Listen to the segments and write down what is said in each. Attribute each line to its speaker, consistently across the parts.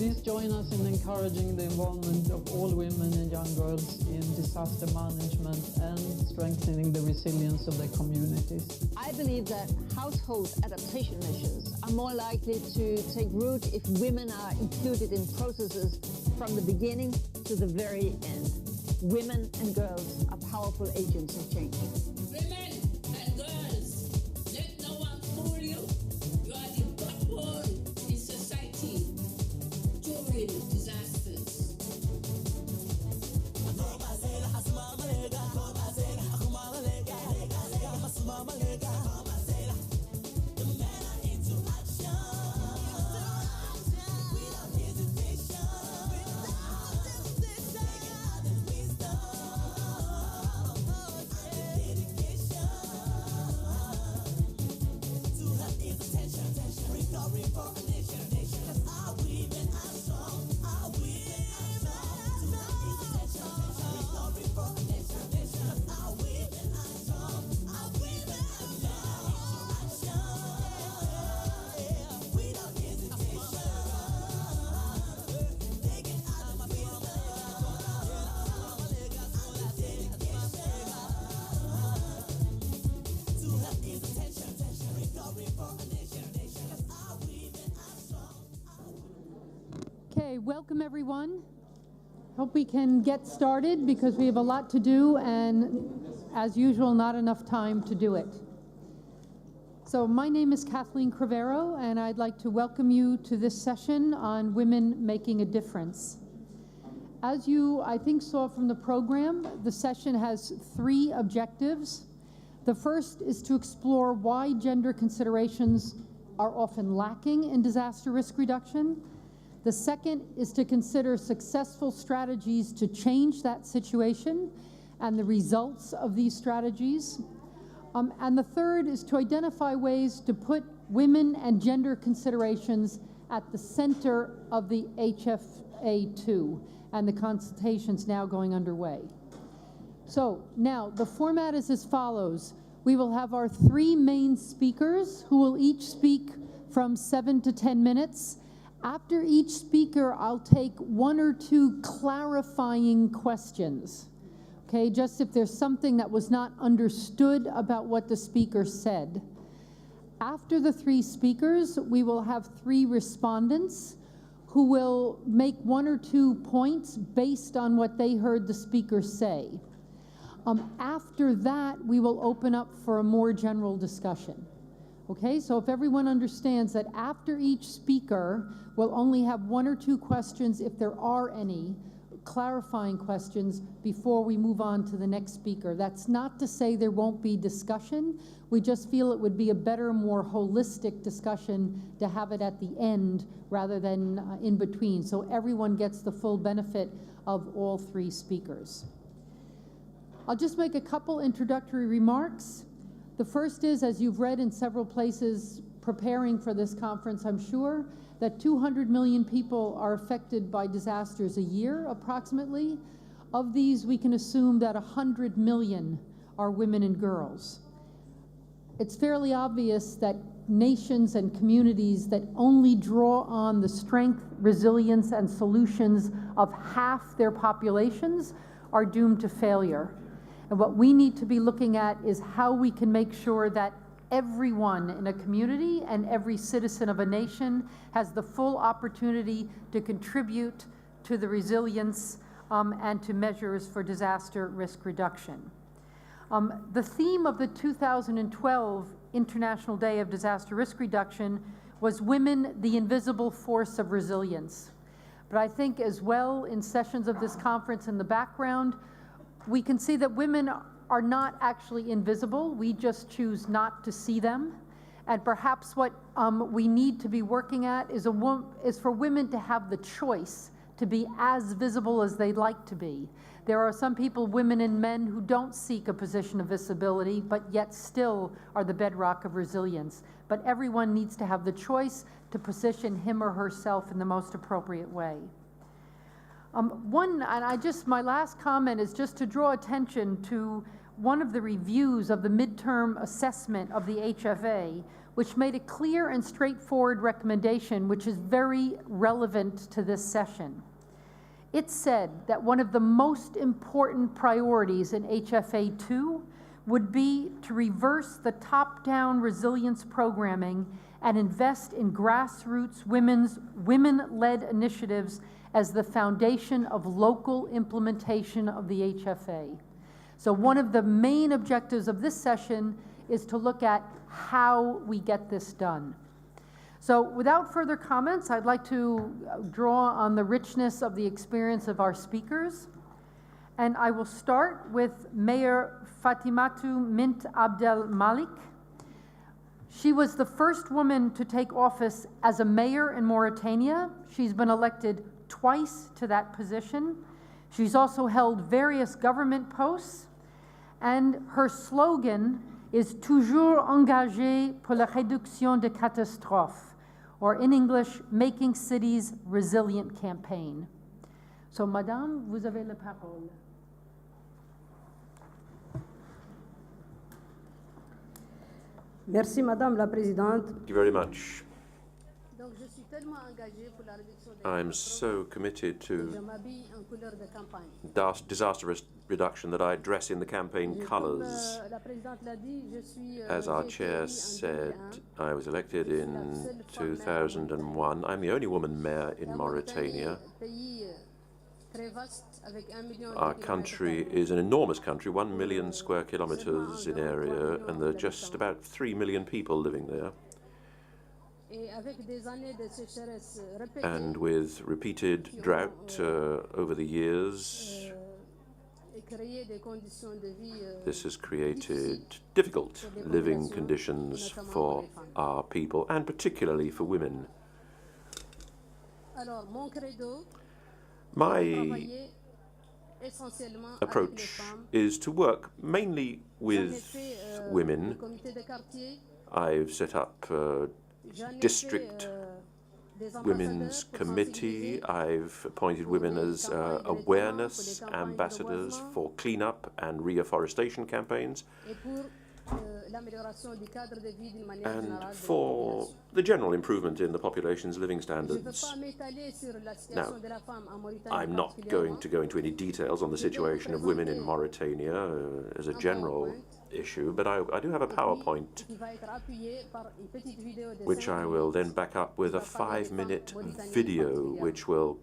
Speaker 1: Please join us in encouraging the involvement of all women and young girls in disaster management and strengthening the resilience of their communities.
Speaker 2: I believe that household adaptation measures are more likely to take root if women are included in processes from the beginning to the very end. Women and girls are powerful agents of change.
Speaker 3: Women and girls, let no one fool you. You are the backbone in society during disasters.
Speaker 4: Okay, welcome everyone. Hope we can get started because we have a lot to do and, as usual, not enough time to do it. So my name is Kathleen Crivero, and I'd like to welcome you to this session on women making a difference. As you, I think, saw from the program, the session has 3 objectives. The first is to explore why gender considerations are often lacking in disaster risk reduction. The second is to consider successful strategies to change that situation and the results of these strategies. And the third is to identify ways to put women and gender considerations at the center of the HFA2 and the consultations now going underway. So now the format is as follows. We will have our 3 main speakers who will each speak from 7 to 10 minutes. After each speaker, I'll take 1 or 2 clarifying questions. Okay, just if there's something that was not understood about what the speaker said. After the 3 speakers, we will have 3 respondents who will make 1 or 2 points based on what they heard the speaker say. After that, we will open up for a more general discussion. Okay, so if everyone understands that after each speaker, we'll only have 1 or 2 questions, if there are any, clarifying questions before we move on to the next speaker. That's not to say there won't be discussion. We just feel it would be a better, more holistic discussion to have it at the end rather than in between, so everyone gets the full benefit of all three speakers. I'll just make a couple introductory remarks. The first is, as you've read in several places preparing for this conference, I'm sure, that 200 million people are affected by disasters a year, approximately. Of these, we can assume that 100 million are women and girls. It's fairly obvious that nations and communities that only draw on the strength, resilience, and solutions of half their populations are doomed to failure. And what we need to be looking at is how we can make sure that everyone in a community and every citizen of a nation has the full opportunity to contribute to the resilience and to measures for disaster risk reduction. The theme of the 2012 International Day of Disaster Risk Reduction was Women, the Invisible Force of Resilience. But I think as well in sessions of this conference in the background, we can see that women are not actually invisible. We just choose not to see them. And perhaps what we need to be working at is for women to have the choice to be as visible as they'd like to be. There are some people, women and men, who don't seek a position of visibility, but yet still are the bedrock of resilience. But everyone needs to have the choice to position him or herself in the most appropriate way. My last comment is just to draw attention to one of the reviews of the midterm assessment of the HFA, which made a clear and straightforward recommendation, which is very relevant to this session. It said that one of the most important priorities in HFA2 would be to reverse the top-down resilience programming and invest in grassroots women-led initiatives as the foundation of local implementation of the HFA. So one of the main objectives of this session is to look at how we get this done. So without further comments, I'd like to draw on the richness of the experience of our speakers. And I will start with Mayor Fatimatu Mint Abdel Malik. She was the first woman to take office as a mayor in Mauritania. She's been elected twice to that position. She's also held various government posts, and her slogan is Toujours engagée pour la réduction des catastrophes, or in English, Making Cities Resilient Campaign. So, Madame, vous avez la parole.
Speaker 5: Merci, Madame la Présidente.
Speaker 6: Thank you very much. I'm so committed to disaster risk reduction that I dress in the campaign colours. As our chair said, I was elected in 2001. I'm the only woman mayor in Mauritania. Our country is an enormous country, 1 million square kilometres in area, and there are just about 3 million people living there. And with repeated drought over the years, this has created difficult living conditions for our people, and particularly for women. My approach is to work mainly with women. I've set up district women's committee. I've appointed women as awareness ambassadors for cleanup and reforestation campaigns, and for the general improvement in the population's living standards. Now, I'm not going to go into any details on the situation of women in Mauritania as a general issue, but I do have a PowerPoint which I will then back up with a 5-minute video which will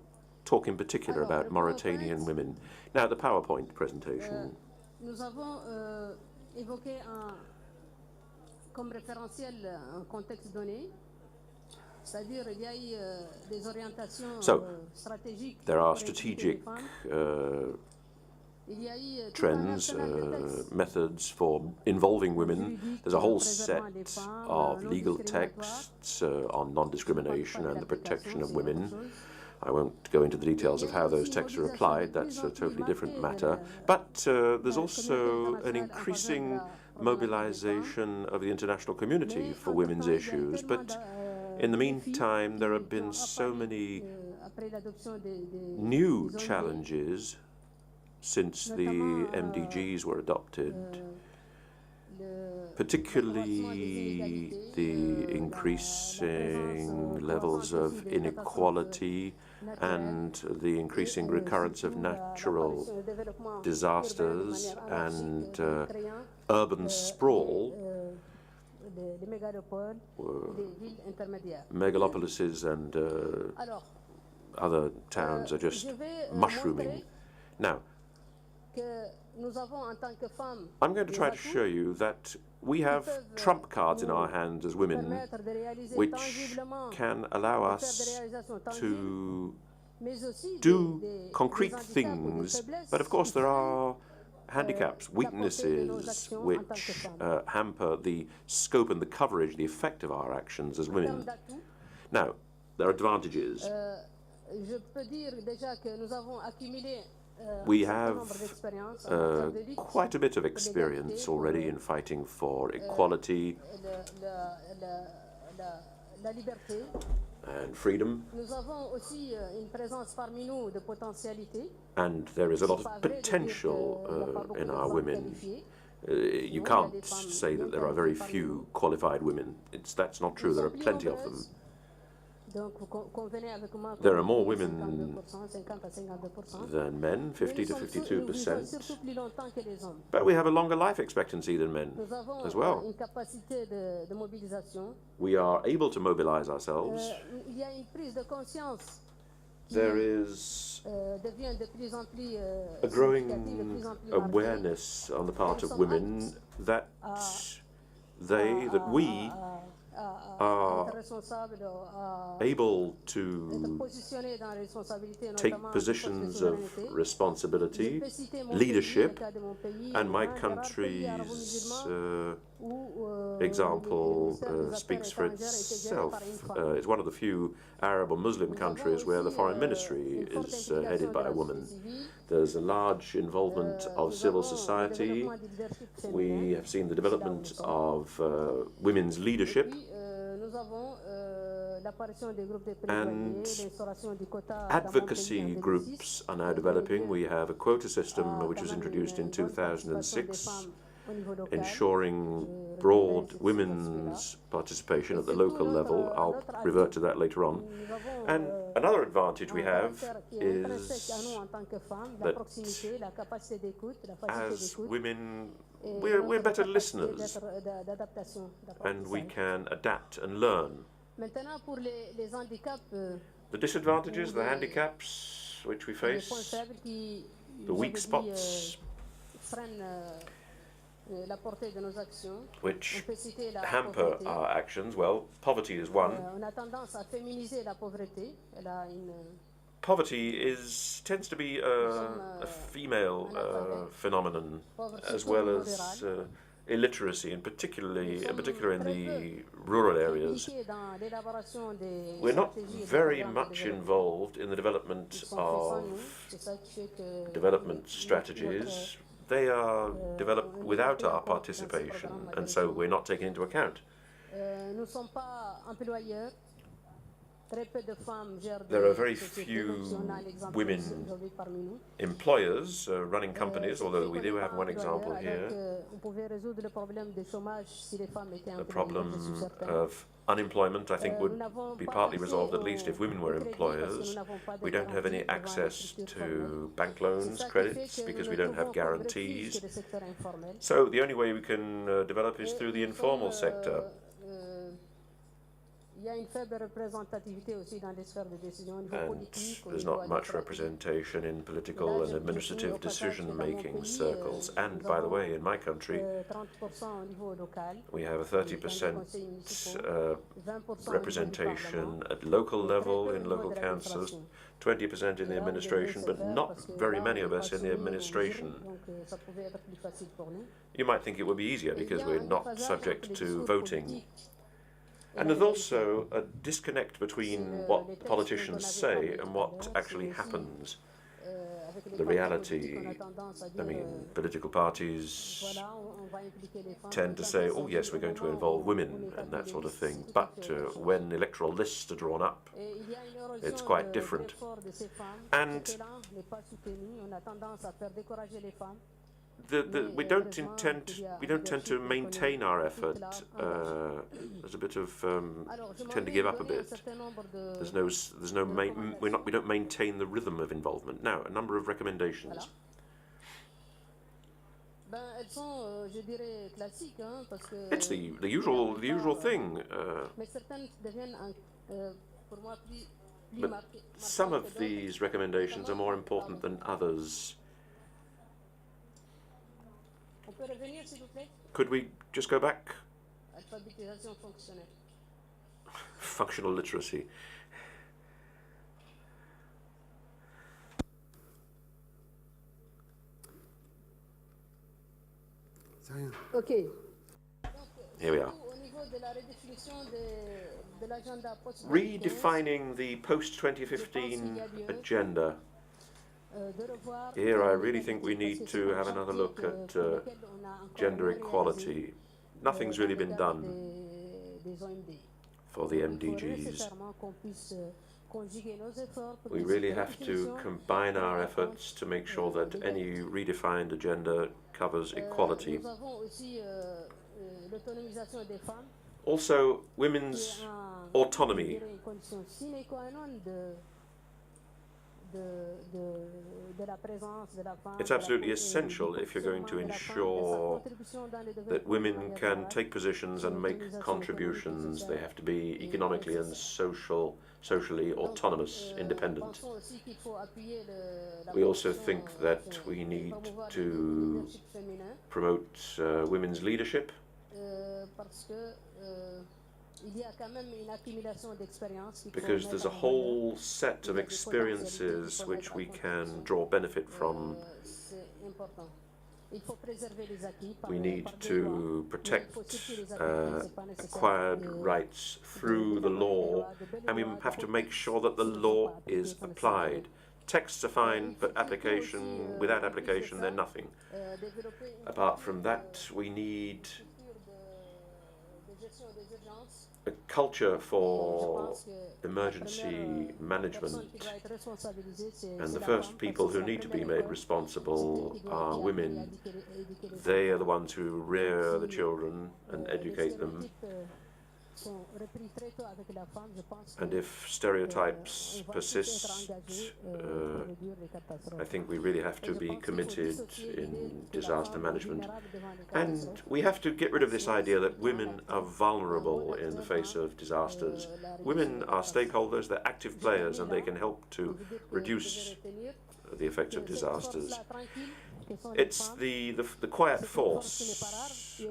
Speaker 6: talk in particular about Mauritanian women. Now, the PowerPoint presentation. So there are strategic trends, methods for involving women. There's a whole set of legal texts on non-discrimination and the protection of women. I won't go into the details of how those texts are applied, that's a totally different matter. But there's also an increasing mobilization of the international community for women's issues. But in the meantime, there have been so many new challenges since the MDGs were adopted, particularly the increasing levels of inequality and the increasing recurrence of natural disasters and urban sprawl. Megalopolises and other towns are just mushrooming. Now, I'm going to try to show you that we have trump cards in our hands as women, which can allow us to do concrete things. But of course, there are handicaps, weaknesses, which hamper the scope and the coverage, the effect of our actions as women. Now, there are advantages. We have quite a bit of experience already in fighting for equality and freedom. And there is a lot of potential in our women. You can't say that there are very few qualified women. That's not true. There are plenty of them. There are more women than men, 50 to 52%. But we have a longer life expectancy than men as well. We are able to mobilize ourselves. There is a growing awareness on the part of women that we are able to take positions of responsibility, leadership, and my country's example speaks for itself. It's one of the few Arab or Muslim countries where the foreign ministry is headed by a woman. There's a large involvement of civil society. We have seen the development of women's leadership, and advocacy groups are now developing. We have a quota system which was introduced in 2006, ensuring broad women's participation at the local level. I'll revert to that later on. And another advantage we have is that as women, we're better listeners, and we can adapt and learn. The disadvantages, the handicaps which we face, the weak spots which hamper our actions. Well, poverty is one. Poverty tends to be a female phenomenon, as well as illiteracy, and particularly in the rural areas. We're not very much involved in the development of development strategies. They are developed without our participation, and so we're not taken into account. There are very few women employers running companies, although we do have one example here. The problem of unemployment, I think, would be partly resolved, at least if women were employers. We don't have any access to bank loans, credits, because we don't have guarantees. So the only way we can develop is through the informal sector. there's not much representation in political and administrative decision-making circles. And, by the way, in my country, we have a 30% representation at local level in local councils, 20% in the administration, but not very many of us in the administration. You might think it would be easier because we're not subject to voting. And there's also a disconnect between what politicians say and what actually happens. The reality, I mean, political parties tend to say, oh yes, we're going to involve women and that sort of thing, but when electoral lists are drawn up, it's quite different. And we don't tend to maintain our effort. There's a bit of tend to give up a bit. We don't maintain the rhythm of involvement. Now, a number of recommendations. It's the usual thing. But some of these recommendations are more important than others. Could we just go back? Functional literacy.
Speaker 2: Okay.
Speaker 6: Here we are. Redefining the post-2015 agenda. Here I really think we need to have another look at gender equality. Nothing's really been done for the MDGs. We really have to combine our efforts to make sure that any redefined agenda covers equality. Also, women's autonomy. It's absolutely essential if you're going to ensure that women can take positions and make contributions. They have to be economically and socially autonomous, independent. We also think that we need to promote women's leadership. Because there's a whole set of experiences which we can draw benefit from. We need to protect acquired rights through the law, and we have to make sure that the law is applied. Texts are fine, but without application, they're nothing. Apart from that, we need a culture for emergency management, and the first people who need to be made responsible are women. They are the ones who rear the children and educate them. And if stereotypes persist, I think we really have to be committed in disaster management. And we have to get rid of this idea that women are vulnerable in the face of disasters. Women are stakeholders, they're active players, and they can help to reduce the effects of disasters. It's the quiet force.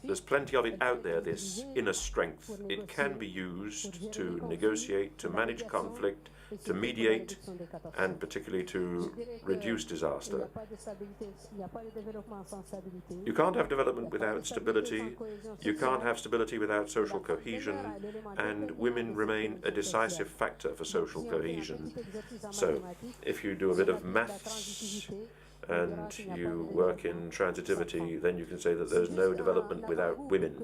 Speaker 6: There's plenty of it out there, this inner strength. It can be used to negotiate, to manage conflict, to mediate, and particularly to reduce disaster. You can't have development without stability, you can't have stability without social cohesion, and women remain a decisive factor for social cohesion. So, if you do a bit of maths, and you work in transitivity, then you can say that there's no development without women.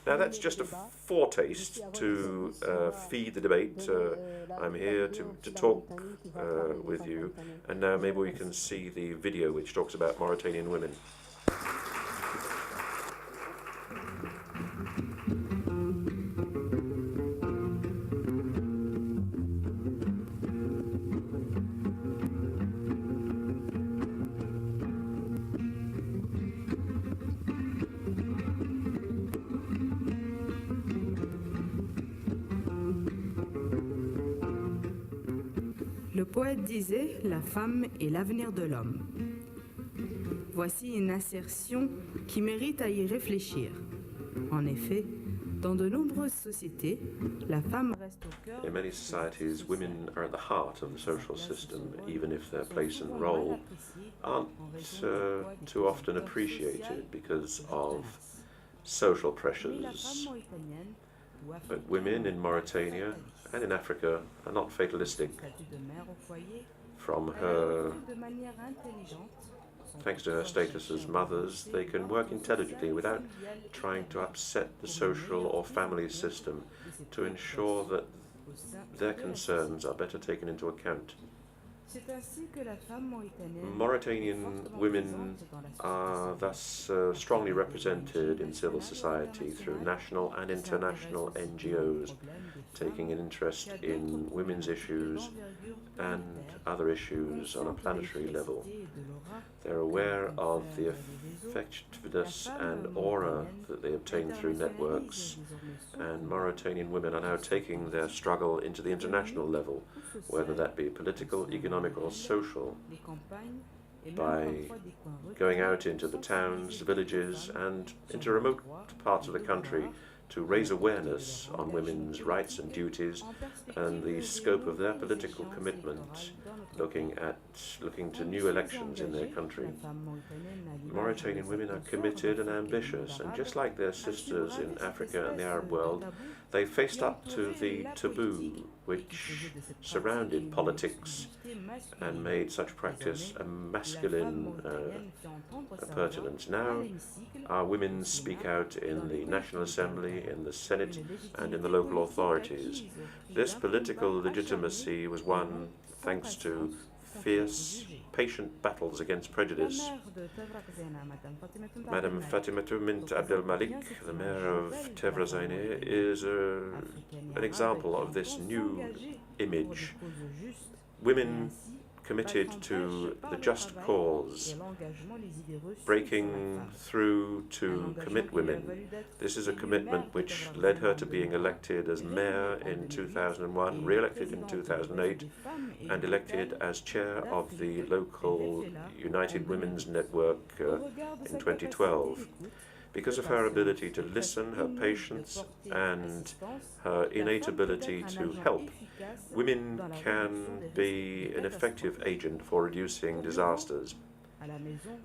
Speaker 6: Now that's just a foretaste to feed the debate. I'm here to talk with you, and now maybe we can see the video which talks about Mauritanian women.
Speaker 5: poète disait « La femme est l'avenir de l'homme ». Voici une assertion qui mérite à y réfléchir. En effet, dans de nombreuses sociétés, la femme reste au cœur.
Speaker 6: In many societies, women are at the heart of the social system, even if their place and role aren't too often appreciated because of social pressures. But women in Mauritania and in Africa are not fatalistic. From her, thanks to her status as mothers, they can work intelligently without trying to upset the social or family system to ensure that their concerns are better taken into account. Mauritanian women are thus strongly represented in civil society through national and international NGOs, taking an interest in women's issues and other issues on a planetary level. They're aware of the effectiveness and aura that they obtain through networks, and Mauritanian women are now taking their struggle into the international level, whether that be political, economic or social, by going out into the towns, villages and into remote parts of the country to raise awareness on women's rights and duties and the scope of their political commitment, looking to new elections in their country. Mauritanian women are committed and ambitious, and just like their sisters in Africa and the Arab world, they faced up to the taboo which surrounded politics and made such practice a masculine pertinence. Now, our women speak out in the National Assembly, in the Senate, and in the local authorities. This political legitimacy was won thanks to fierce, patient battles against prejudice. Madame Fatimatou Mint Abdel Malik, the mayor of Tevrazane, is an example of this new image. Women committed to the just cause, breaking through to commit women. This is a commitment which led her to being elected as mayor in 2001, re-elected in 2008, and elected as chair of the local United Women's Network in 2012. Because of her ability to listen, her patience, and her innate ability to help, women can be an effective agent for reducing disasters.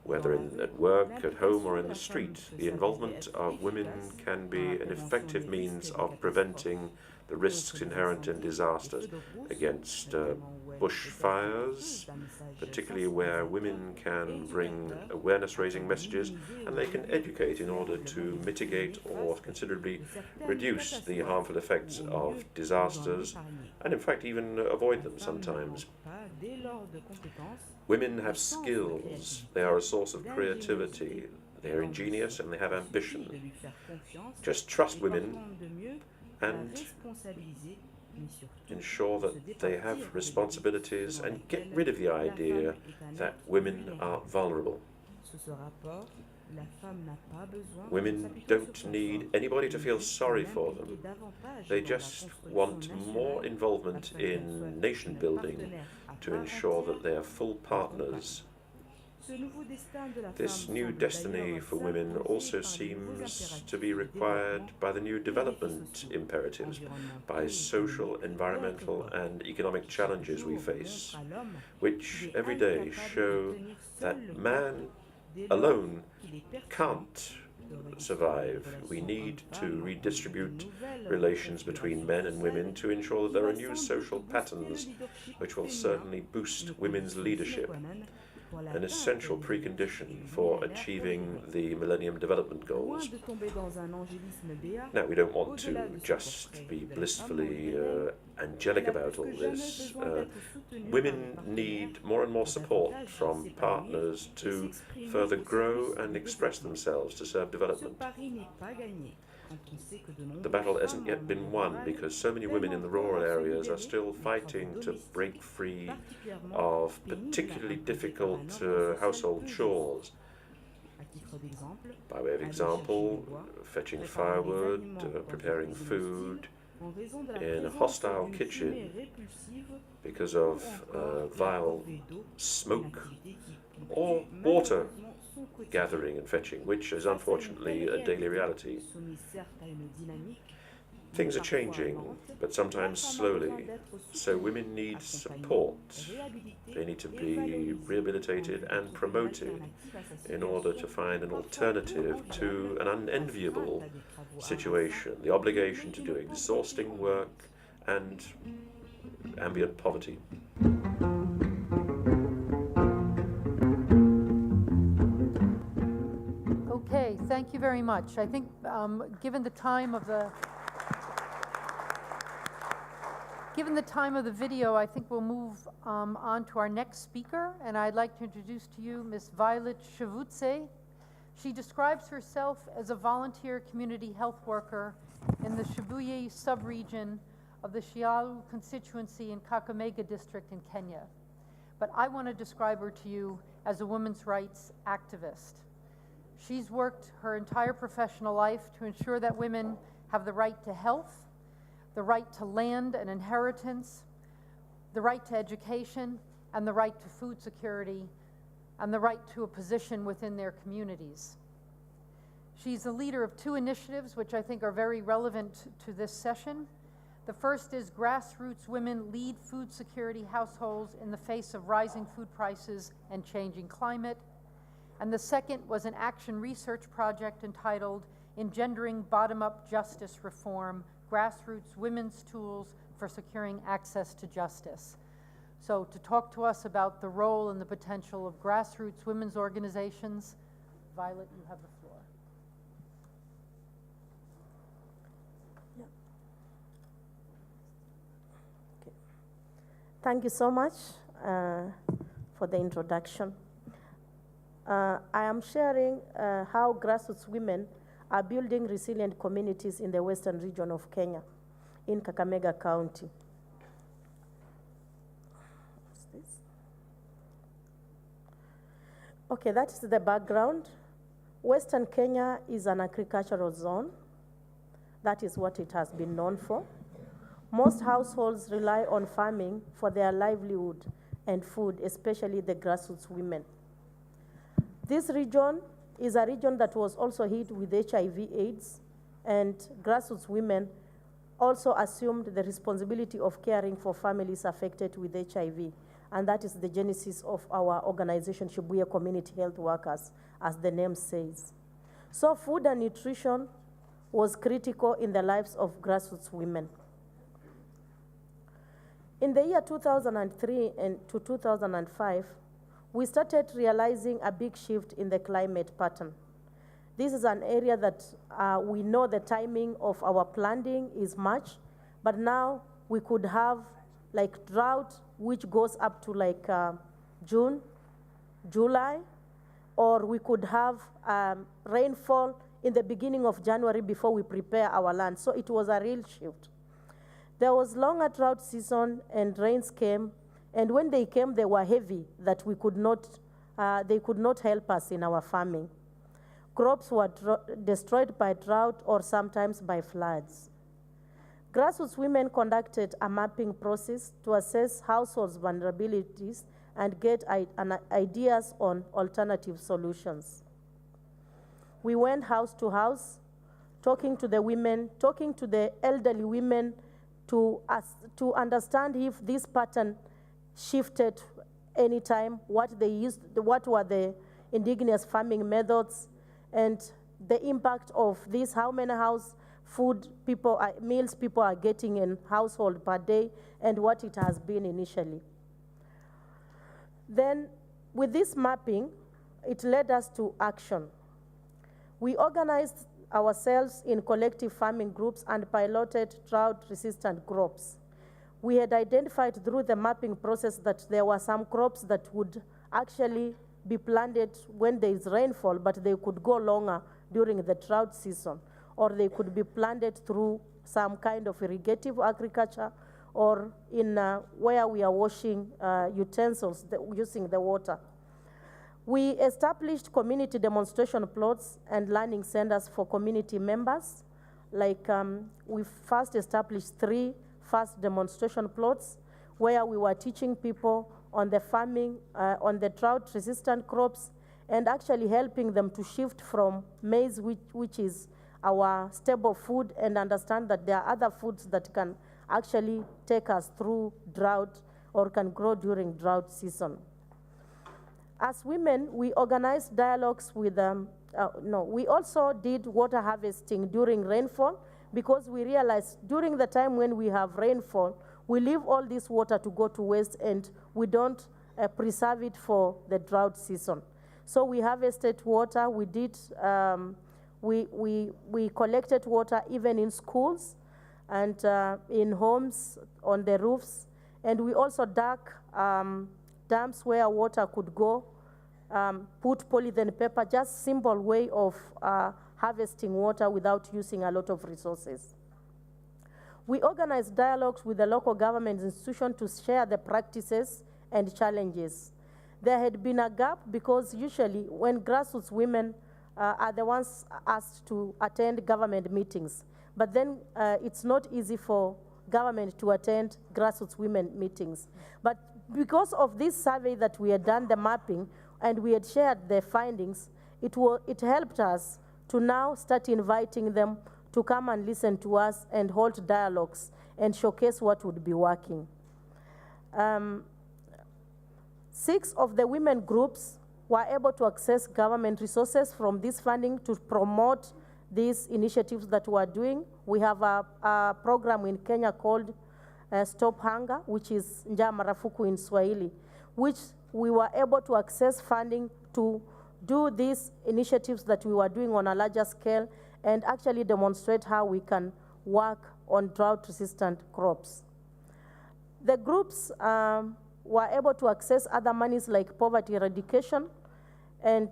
Speaker 6: Whether at work, at home, or in the street, the involvement of women can be an effective means of preventing the risks inherent in disasters against bushfires, particularly where women can bring awareness-raising messages and they can educate in order to mitigate or considerably reduce the harmful effects of disasters and in fact even avoid them sometimes. Women have skills, they are a source of creativity, they are ingenious and they have ambition. Just trust women and ensure that they have responsibilities and get rid of the idea that women are vulnerable. Women don't need anybody to feel sorry for them. They just want more involvement in nation building to ensure that they are full partners. This new destiny for women also seems to be required by the new development imperatives, by social, environmental and economic challenges we face, which every day show that man alone can't survive. We need to redistribute relations between men and women to ensure that there are new social patterns which will certainly boost women's leadership, an essential precondition for achieving the Millennium Development Goals. Now, we don't want to just be blissfully angelic about all this. Women need more and more support from partners to further grow and express themselves to serve development. The battle hasn't yet been won because so many women in the rural areas are still fighting to break free of particularly difficult household chores. By way of example, fetching firewood, preparing food, in a hostile kitchen because of vile smoke or water gathering and fetching, which is unfortunately a daily reality. Things are changing, but sometimes slowly, so women need support. They need to be rehabilitated and promoted in order to find an alternative to an unenviable situation, the obligation to do exhausting work and ambient poverty.
Speaker 4: Okay, thank you very much. I think given the time of the video, I think we'll move on to our next speaker, and I'd like to introduce to you Ms. Violet Shavutse. She describes herself as a volunteer community health worker in the Shibuya sub-region of the Shialu constituency in Kakamega district in Kenya. But I want to describe her to you as a women's rights activist. She's worked her entire professional life to ensure that women have the right to health, the right to land and inheritance, the right to education, and the right to food security, and the right to a position within their communities. She's the leader of two initiatives which I think are very relevant to this session. The first is Grassroots Women Lead Food Security Households in the Face of Rising Food Prices and Changing Climate. And the second was an action research project entitled Engendering Bottom-Up Justice Reform, Grassroots Women's Tools for Securing Access to Justice. So to talk to us about the role and the potential of grassroots women's organizations, Violet, you have the floor.
Speaker 7: Yeah. Okay. Thank you so much for the introduction. I am sharing how grassroots women are building resilient communities in the western region of Kenya, in Kakamega County. What's this? Okay, that is the background. Western Kenya is an agricultural zone. That is what it has been known for. Most households rely on farming for their livelihood and food, especially the grassroots women. This region is a region that was also hit with HIV/AIDS, and grassroots women also assumed the responsibility of caring for families affected with HIV, and that is the genesis of our organization, Shibuya Community Health Workers, as the name says. So food and nutrition was critical in the lives of grassroots women. In the year 2003 and to 2005, we started realizing a big shift in the climate pattern. This is an area that we know the timing of our planting is March, but now we could have like drought, which goes up to like June, July, or we could have rainfall in the beginning of January before we prepare our land. So it was a real shift. There was longer drought season and rains came, and when they came, they were heavy that we could not, they could not help us in our farming. Crops were destroyed by drought or sometimes by floods. Grassroots women conducted a mapping process to assess households' vulnerabilities and get ideas on alternative solutions. We went house to house, talking to the women, talking to the elderly women to understand if this pattern shifted anytime, what they used, what were the indigenous farming methods, and the impact of this, how many meals people are getting in household per day, and what it has been initially. Then, with this mapping, it led us to action. We organized ourselves in collective farming groups and piloted drought-resistant crops. We had identified through the mapping process that there were some crops that would actually be planted when there is rainfall, but they could go longer during the drought season, or they could be planted through some kind of irrigative agriculture, or in where we are washing utensils using the water. We established community demonstration plots and learning centers for community members, we first established 3 first demonstration plots where we were teaching people on the farming, on the drought-resistant crops, and actually helping them to shift from maize, which is our staple food, and understand that there are other foods that can actually take us through drought or can grow during drought season. As women, we organized dialogues with, we also did water harvesting during rainfall, because we realized during the time when we have rainfall, we leave all this water to go to waste and we don't preserve it for the drought season. So we harvested water, we did, we collected water even in schools and in homes, on the roofs, and we also dug dams where water could go, put polythene paper, just simple way of harvesting water without using a lot of resources. We organized dialogues with the local government institution to share the practices and challenges. There had been a gap because usually when grassroots women are the ones asked to attend government meetings, but then it's not easy for government to attend grassroots women meetings. But because of this survey that we had done, the mapping, and we had shared the findings, it helped us to now start inviting them to come and listen to us and hold dialogues and showcase what would be working. 6 of the women groups were able to access government resources from this funding to promote these initiatives that we're doing. We have a program in Kenya called Stop Hunger, which is Njaa Marufuku in Swahili, which we were able to access funding to do these initiatives that we were doing on a larger scale and actually demonstrate how we can work on drought-resistant crops. The groups were able to access other monies like poverty eradication, and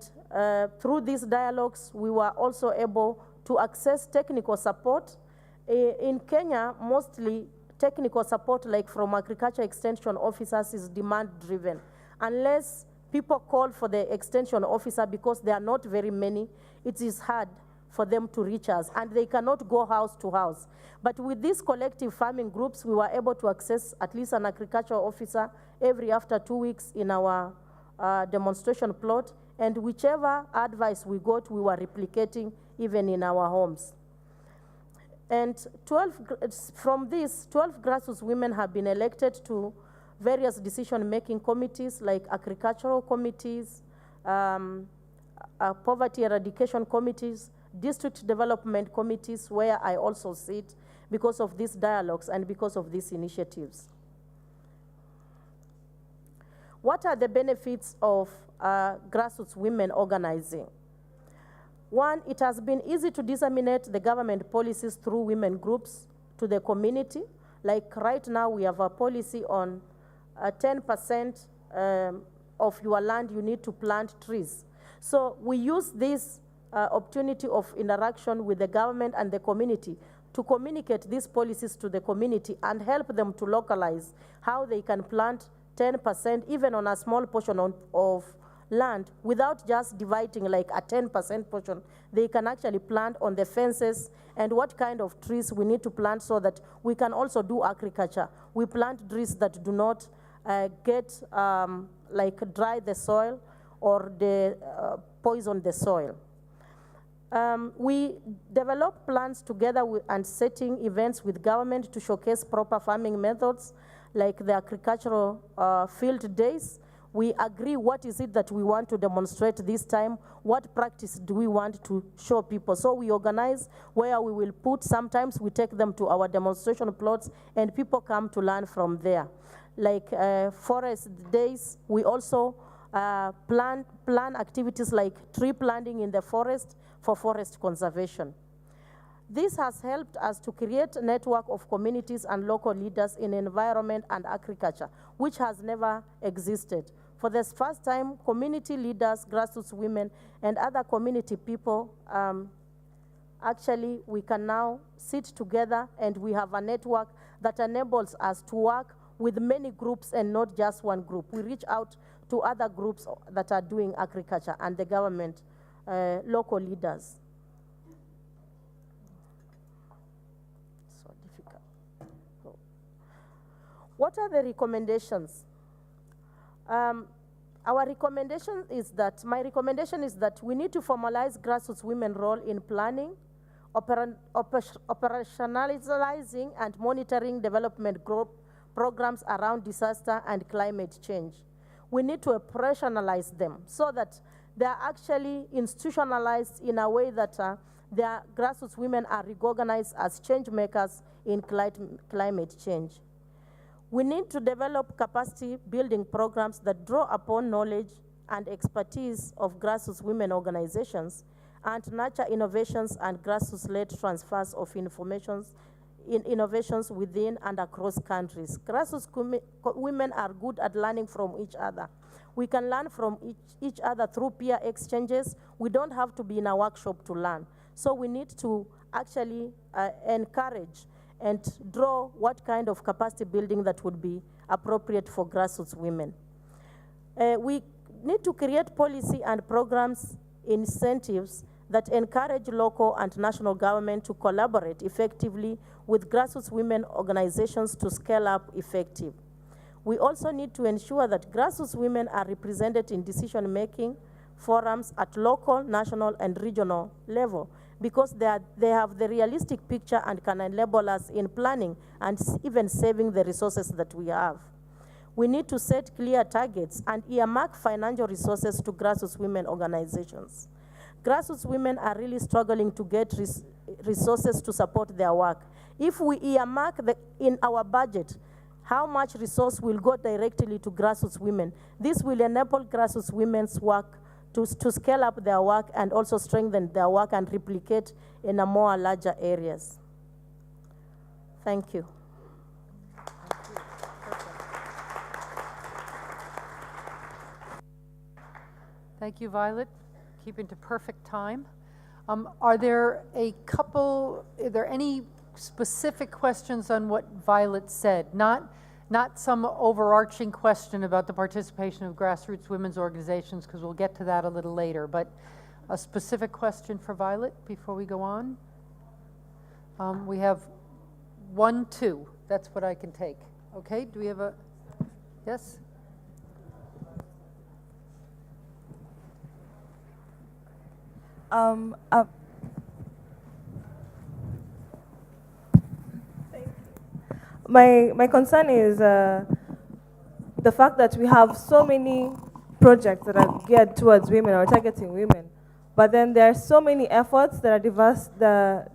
Speaker 7: through these dialogues, we were also able to access technical support. In Kenya, mostly technical support like from agriculture extension officers is demand-driven. Unless people call for the extension officer, because there are not very many, it is hard for them to reach us, and they cannot go house to house. But with these collective farming groups, we were able to access at least an agricultural officer every after 2 weeks in our demonstration plot, and whichever advice we got, we were replicating even in our homes. And from this, 12 grassroots women have been elected to various decision-making committees like agricultural committees, poverty eradication committees, district development committees, where I also sit because of these dialogues and because of these initiatives. What are the benefits of grassroots women organizing? One, it has been easy to disseminate the government policies through women groups to the community. Like right now, we have a policy on 10% of your land you need to plant trees. So we use this opportunity of interaction with the government and the community to communicate these policies to the community and help them to localize how they can plant 10%, even on a small portion of land, without just dividing like a 10% portion. They can actually plant on the fences, and what kind of trees we need to plant so that we can also do agriculture. We plant trees that do not dry the soil or poison the soil. We develop plans together and setting events with government to showcase proper farming methods, like the agricultural field days. We agree what is it that we want to demonstrate this time, what practice do we want to show people. So we organize where we will put, sometimes we take them to our demonstration plots and people come to learn from there. Like forest days, we also plan activities like tree planting in the forest for forest conservation. This has helped us to create a network of communities and local leaders in environment and agriculture, which has never existed. For the first time, community leaders, grassroots women, and other community people, actually we can now sit together and we have a network that enables us to work with many groups and not just one group. We reach out to other groups that are doing agriculture and the government, local leaders. What are the recommendations? My recommendation is that we need to formalize grassroots women role in planning, operationalizing and monitoring development group programs around disaster and climate change. We need to operationalize them so that they are actually institutionalized in a way that their grassroots women are recognized as change makers in climate change. We need to develop capacity building programs that draw upon knowledge and expertise of grassroots women organizations and nurture innovations and grassroots-led transfers of innovations within and across countries. Grassroots women are good at learning from each other. We can learn from each other through peer exchanges. We don't have to be in a workshop to learn. So we need to actually encourage and draw what kind of capacity building that would be appropriate for grassroots women. We need to create policy and programs, incentives that encourage local and national government to collaborate effectively with grassroots women organizations to scale up effective. We also need to ensure that grassroots women are represented in decision-making forums at local, national, and regional level, because they have the realistic picture and can enable us in planning and even saving the resources that we have. We need to set clear targets and earmark financial resources to grassroots women organizations. Grassroots women are really struggling to get resources to support their work. If we earmark in our budget how much resource will go directly to grassroots women, this will enable grassroots women's work to scale up their work and also strengthen their work and replicate in a more larger areas. Thank you.
Speaker 4: Thank you, Violet. Keeping to perfect time. Are there any specific questions on what Violet said? Not some overarching question about the participation of grassroots women's organizations, because we'll get to that a little later, but a specific question for Violet before we go on? We have 1, 2. That's what I can take. Okay, do we have a, yes?
Speaker 8: My concern is the fact that we have so many projects that are geared towards women or targeting women, but then there are so many efforts that are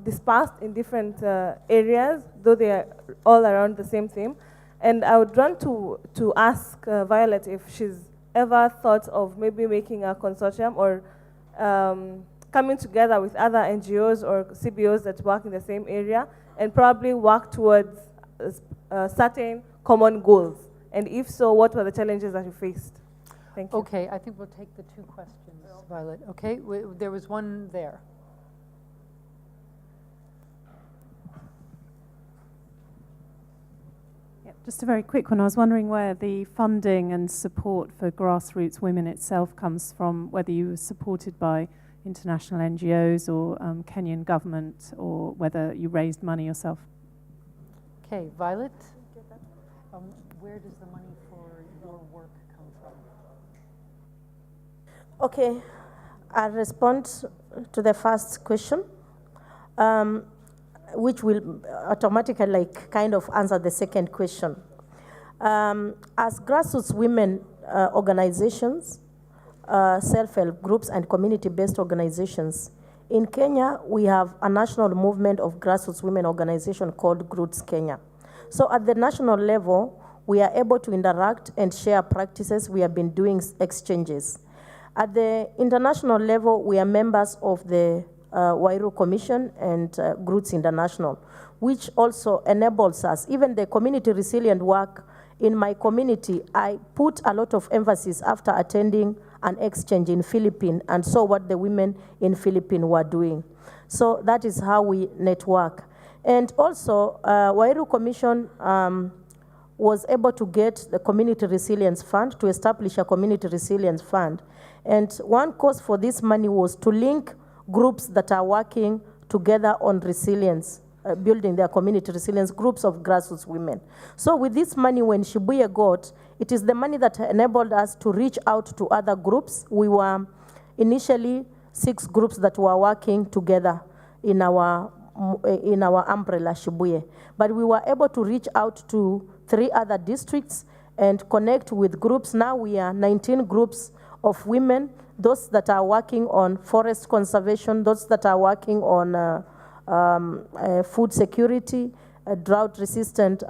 Speaker 8: dispersed in different areas, though they are all around the same theme. And I would want to ask Violet if she's ever thought of maybe making a consortium or coming together with other NGOs or CBOs that work in the same area and probably work towards certain common goals. And if so, what were the challenges that you faced? Thank you.
Speaker 4: Okay, I think we'll take the 2 questions, Violet. Okay, there was one there.
Speaker 9: Yeah, just a very quick one. I was wondering where the funding and support for grassroots women itself comes from, whether you were supported by international NGOs or Kenyan government, or whether you raised money yourself.
Speaker 4: Okay, Violet, where does the money for your work come from?
Speaker 7: Okay, I'll respond to the first question, which will automatically kind of answer the second question. As grassroots women organizations, self-help groups and community-based organizations, in Kenya, we have a national movement of grassroots women organization called Roots Kenya. So at the national level, we are able to interact and share practices. We have been doing exchanges. At the international level, we are members of the Wairu Commission and Roots International, which also enables us, even the community resilient work in my community, I put a lot of emphasis after attending an exchange in Philippines and saw what the women in Philippines were doing. So that is how we network. And also, Wairu Commission was able to get the Community Resilience Fund to establish a Community Resilience Fund. And one cause for this money was to link groups that are working together on resilience building their community resilience, groups of grassroots women. So with this money, when Shibuye got, it is the money that enabled us to reach out to other groups. We were initially 6 groups that were working together in our umbrella Shibuye. But we were able to reach out to 3 other districts and connect with groups. Now we are 19 groups of women, those that are working on forest conservation, those that are working on food security, drought-resistant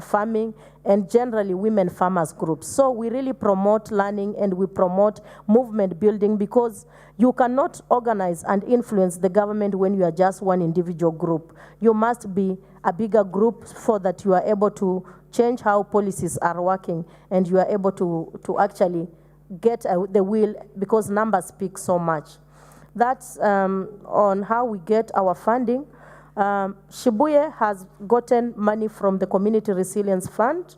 Speaker 7: farming, and generally women farmers groups. So we really promote learning and we promote movement building, because you cannot organize and influence the government when you are just one individual group. You must be a bigger group so that you are able to change how policies are working and you are able to actually get the will, because numbers speak so much. That's on how we get our funding. Shibuye has gotten money from the Community Resilience Fund,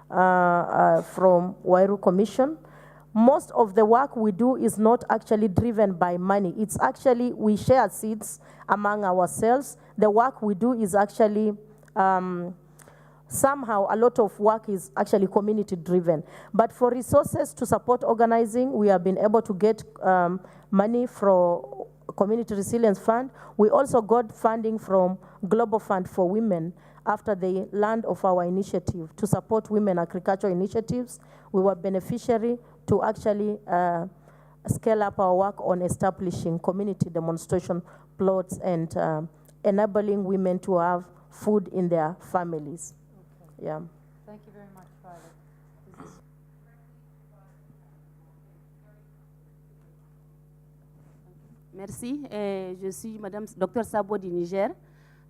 Speaker 7: from Wairu Commission. Most of the work we do is not actually driven by money. It's actually, we share seeds among ourselves. The work we do is actually, somehow a lot of work is actually community driven. But for resources to support organizing, we have been able to get money from Community Resilience Fund. We also got funding from Global Fund for Women after they learned of our initiative to support women agricultural initiatives. We were beneficiary to actually scale up our work on establishing community demonstration plots and enabling women to have food in their families. Okay. Yeah.
Speaker 4: Thank you very much, Violet.
Speaker 10: Merci. Je suis Madame Dr Sabo du Niger.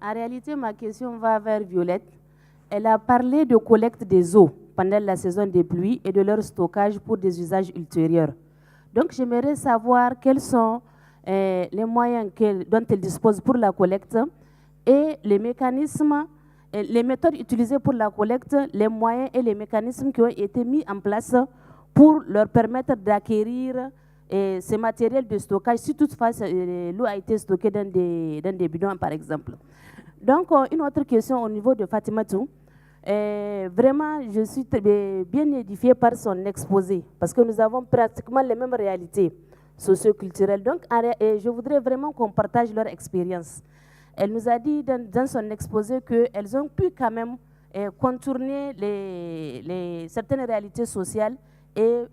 Speaker 10: En réalité, ma question va vers Violette. Elle a parlé de collecte des eaux pendant la saison des pluies et de leur stockage pour des usages ultérieurs. Donc, j'aimerais savoir quels sont les moyens dont elle dispose pour la collecte et les mécanismes, les méthodes utilisées pour la collecte, les moyens et les mécanismes qui ont été mis en place pour leur permettre d'acquérir ces matériels de stockage, si toutefois l'eau a été stockée dans des bidons, par exemple. Donc, une autre question au niveau de Fatimatou. Vraiment, je suis bien édifiée par son exposé, parce que nous avons pratiquement les mêmes réalités socio-culturelles. Donc, je voudrais vraiment qu'on partage leur expérience. Elle nous a dit dans son exposé qu'elles ont pu quand même contourner certaines réalités sociales et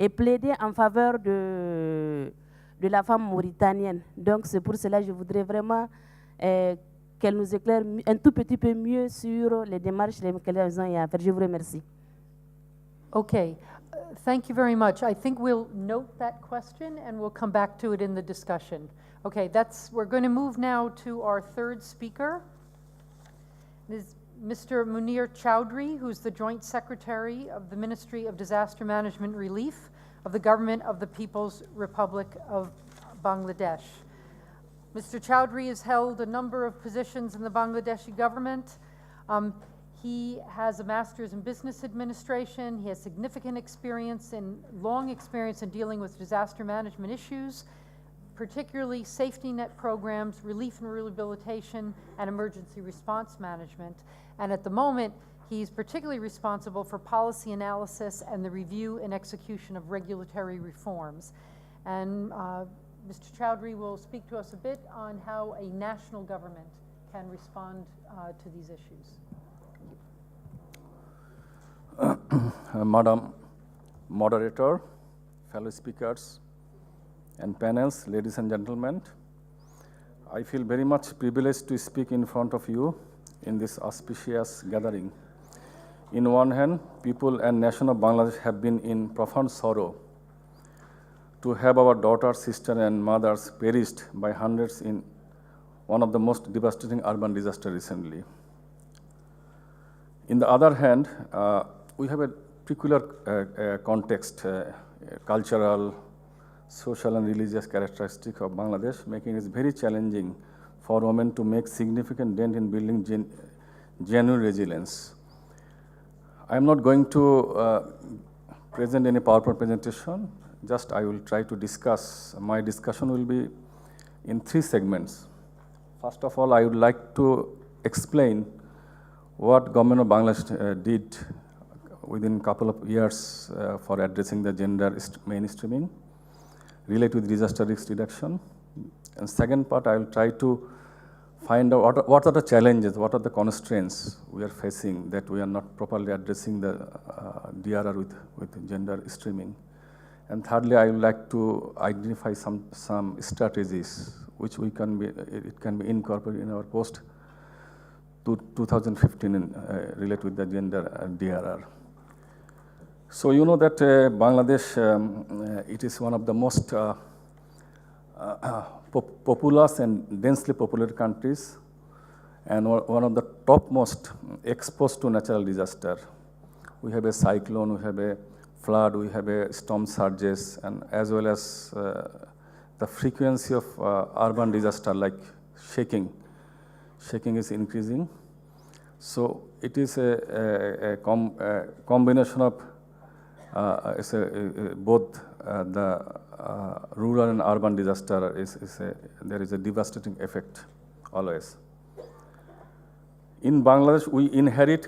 Speaker 10: plaider en faveur de la femme mauritanienne. Donc, c'est pour cela que je voudrais vraiment qu'elle nous éclaire un tout petit peu mieux sur les démarches qu'elles ont à faire. Je vous remercie.
Speaker 4: Okay, thank you very much. I think we'll note that question and we'll come back to it in the discussion. Okay, we're going to move now to our third speaker. This is Mr. Munir Chowdhury, who's the Joint Secretary of the Ministry of Disaster Management and Relief of the Government of the People's Republic of Bangladesh. Mr. Chowdhury has held a number of positions in the Bangladeshi government. He has a master's in business administration. He has significant long experience in dealing with disaster management issues, particularly safety net programs, relief and rehabilitation, and emergency response management. And at the moment, he's particularly responsible for policy analysis and the review and execution of regulatory reforms. And Mr. Chowdhury will speak to us a bit on how a national government can respond to these issues.
Speaker 11: Madam Moderator, fellow speakers, and panels, ladies and gentlemen, I feel very much privileged to speak in front of you in this auspicious gathering. In one hand, people and nation of Bangladesh have been in profound sorrow to have our daughters, sisters, and mothers perished by hundreds in one of the most devastating urban disasters recently. In the other hand, we have a peculiar context, cultural, social and religious characteristic of Bangladesh, making it very challenging for women to make significant dent in building genuine resilience. I am not going to present any PowerPoint presentation, just I will try to discuss. My discussion will be in 3 segments. First of all, I would like to explain what government of Bangladesh did within a couple of years for addressing the gender mainstreaming related with disaster risk reduction. And second part, I will try to find out what are the challenges, what are the constraints we are facing that we are not properly addressing the DRR with gender streaming. And thirdly, I would like to identify some strategies which it can be incorporated in our post 2015 related with the gender DRR. So you know that Bangladesh, it is one of the most populous and densely populated countries, and one of the topmost exposed to natural disaster. We have a cyclone, we have a flood, we have a storm surges, and as well as the frequency of urban disaster like shaking. Shaking is increasing. So it is a combination of both the rural and urban disaster there is a devastating effect always. In Bangladesh, we inherit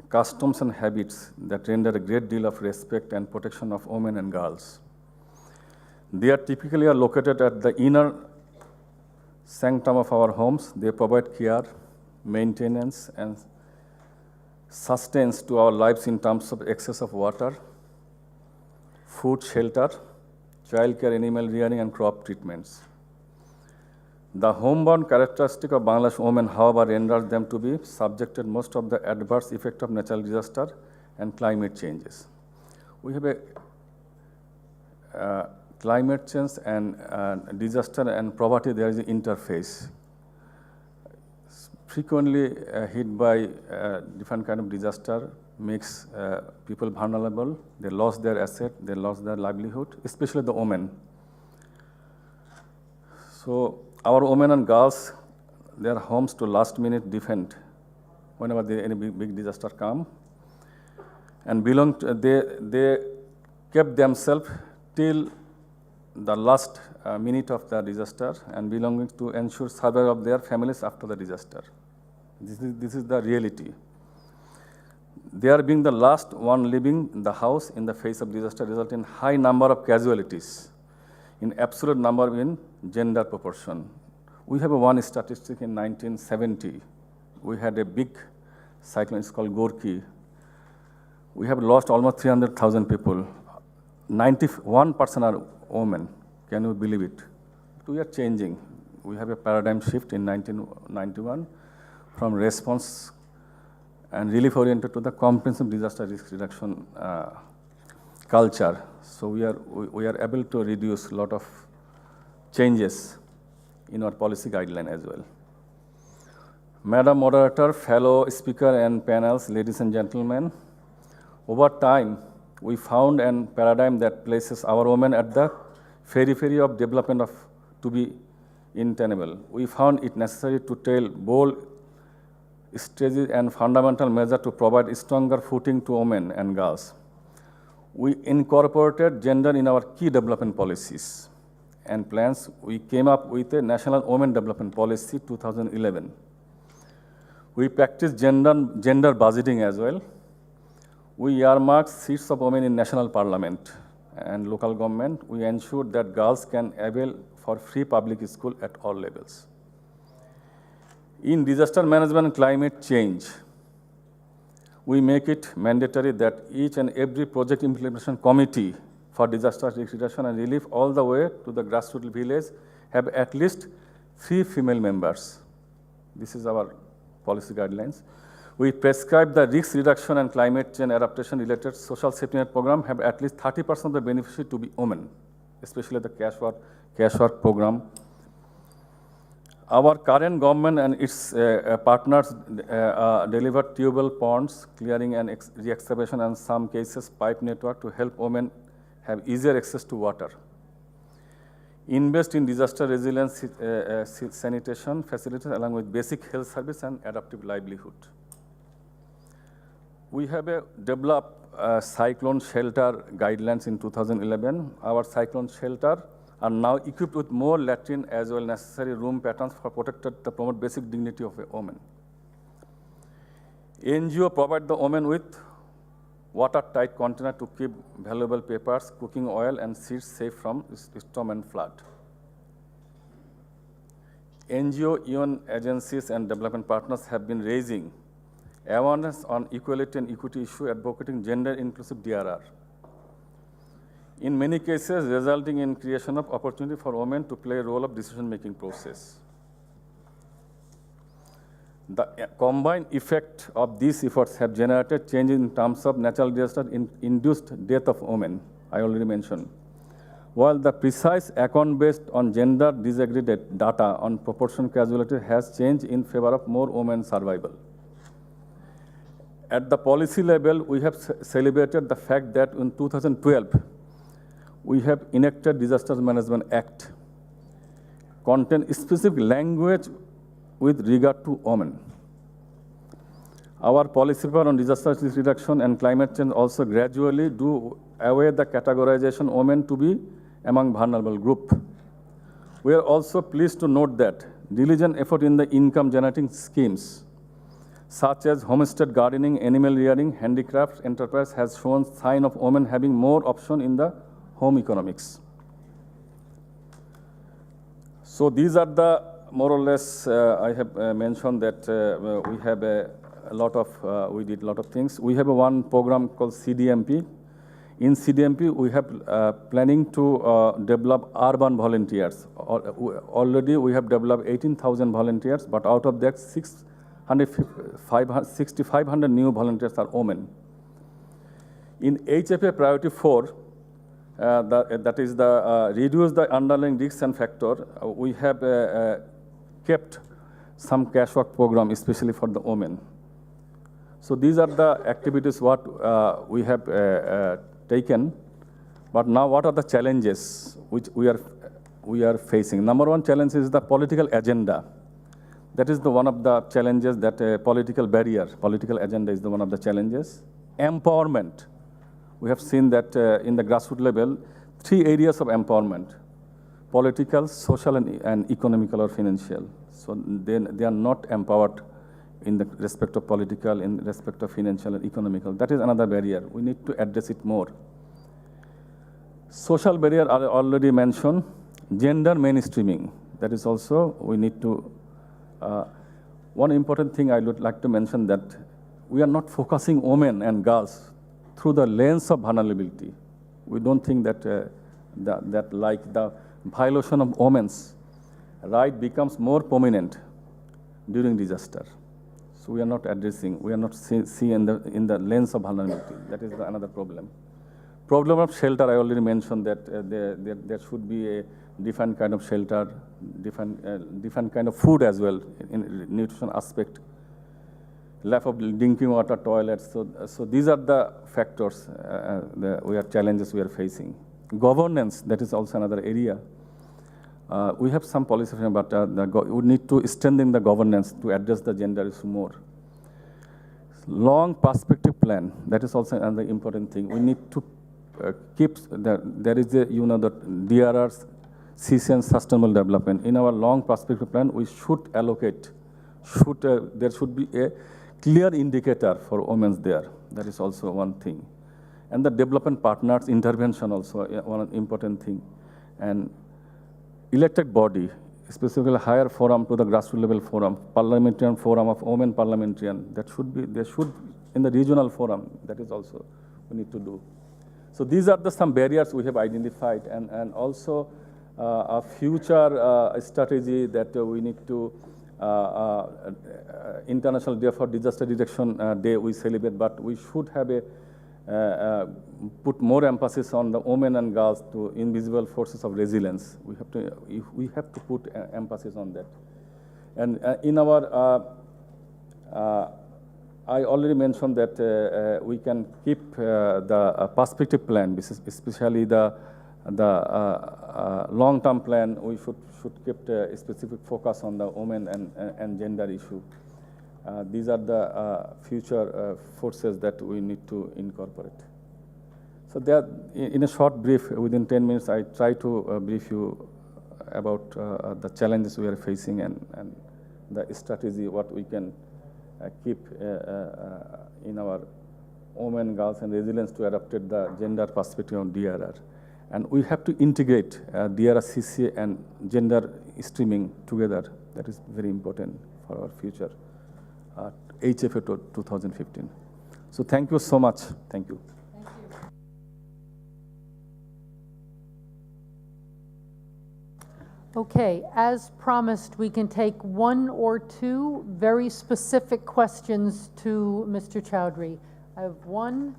Speaker 11: customs and habits that render a great deal of respect and protection of women and girls. They are typically located at the inner sanctum of our homes. They provide care, maintenance, and sustenance to our lives in terms of access of water, food, shelter, childcare, animal rearing, and crop treatments. The homeborn characteristic of Bangladesh women, however, renders them to be subjected most of the adverse effect of natural disaster and climate changes. We have a climate change and disaster and poverty, there is an interface. Frequently hit by different kind of disaster makes people vulnerable. They lost their asset, they lost their livelihood, especially the women. So our women and girls, their homes to last minute defend whenever any big disaster come, and they kept themselves till the last minute of the disaster and belonging to ensure survival of their families after the disaster. This is the reality. They are being the last one leaving the house in the face of disaster, result in high number of casualties, in absolute number in gender proportion. We have one statistic in 1970. We had a big cyclone, it's called Gorky. We have lost almost 300,000 people. 91% are women. Can you believe it? We are changing. We have a paradigm shift in 1991 from response and relief oriented to the comprehensive disaster risk reduction culture. So we are able to reduce a lot of changes in our policy guideline as well. Madam Moderator, fellow speaker and panels, ladies and gentlemen, over time, we found a paradigm that places our women at the periphery of development to be attainable. We found it necessary to take bold strategies and fundamental measures to provide stronger footing to women and girls. We incorporated gender in our key development policies and plans. We came up with a National Women Development Policy 2011. We practiced gender budgeting as well. We earmarked seats of women in national parliament and local government. We ensured that girls can avail for free public school at all levels. In disaster management and climate change, we make it mandatory that each and every project implementation committee for disaster risk reduction and relief all the way to the grassroots village have at least 3 female members. This is our policy guidelines. We prescribe the risk reduction and climate change adaptation related social safety net program have at least 30% of the beneficiary to be women, especially the cash work program. Our current government and its partners deliver tubewell ponds, clearing and re-excavation, and some cases pipe network to help women have easier access to water. Invest in disaster resilience sanitation facilities along with basic health service and adaptive livelihood. We have developed cyclone shelter guidelines in 2011. Our cyclone shelter are now equipped with more latrine as well as necessary room patterns for protected to promote basic dignity of a woman. NGO provide the women with watertight container to keep valuable papers, cooking oil, and seeds safe from storm and flood. NGO, UN agencies, and development partners have been raising awareness on equality and equity issue, advocating gender-inclusive DRR. In many cases, resulting in creation of opportunity for women to play a role of decision-making process. The combined effect of these efforts have generated change in terms of natural disaster-induced death of women, I already mentioned. While the precise account based on gender disaggregated data on proportion casualty has changed in favor of more women survival. At the policy level, we have celebrated the fact that in 2012, we have enacted Disaster Management Act, contain specific language with regard to women. Our policy paper on disaster risk reduction and climate change also gradually do away the categorization women to be among vulnerable group. We are also pleased to note that diligent effort in the income generating schemes, such as homestead gardening, animal rearing, handicrafts enterprise has shown sign of women having more option in the home economics. So these are the more or less, I have mentioned that we have we did a lot of things. We have one program called CDMP. In CDMP, we have planning to develop urban volunteers. Already we have developed 18,000 volunteers, but out of that, 6,500 new volunteers are women. In HFA Priority 4, that is the reduce the underlying risks and factor, we have kept some cash work program, especially for the women. So these are the activities what we have taken. But now what are the challenges which we are facing? Number one challenge is the political agenda. That is the one of the challenges, that political barrier. Political agenda is the one of the challenges. Empowerment. We have seen that in the grassroots level, 3 areas of empowerment: political, social, and economical or financial. So they are not empowered in the respect of political, in respect of financial and economical. That is another barrier. We need to address it more. Social barrier are already mentioned. Gender mainstreaming. That is also, we need to, one important thing I would like to mention, that we are not focusing women and girls through the lens of vulnerability. We don't think that, that like the violation of women's right becomes more prominent during disaster. So we are not addressing, we are not seeing in the lens of vulnerability. That is another problem. Problem of shelter, I already mentioned that there should be a different kind of shelter, different kind of food as well in nutrition aspect. Lack of drinking water, toilets. So these are the factors, challenges we are facing. Governance, that is also another area. We have some policy, but we need to strengthen the governance to address the gender issue more. Long perspective plan, that is also another important thing. We need to keep, there is a, the DRRs, CC and sustainable development. In our long perspective plan, we should allocate, there should be a clear indicator for women there. That is also one thing. And the development partners intervention also one important thing. And elected body, specifically higher forum to the grassroots level forum, parliamentarian forum of women parliamentarian, that should be, there should, in the regional forum, that is also we need to do. So these are the some barriers we have identified, and also a future strategy that we need to, International Day for Disaster Reduction Day we celebrate, but we should have a, put more emphasis on the women and girls to invisible forces of resilience. We have to put emphasis on that. And in our, I already mentioned that we can keep the perspective plan, especially the long-term plan. We should keep a specific focus on the women and gender issue. These are the future forces that we need to incorporate. So there, in a short brief, within 10 minutes, I try to brief you about the challenges we are facing and the strategy, what we can keep in our women, girls, and resilience to adapt the gender perspective on DRR. And we have to integrate DRR, CCA, and gender streaming together. That is very important for our future HFA2 2015. So thank you so much. Thank you.
Speaker 4: Okay, as promised, we can take one or two very specific questions to Mr. Chowdhury. I have one.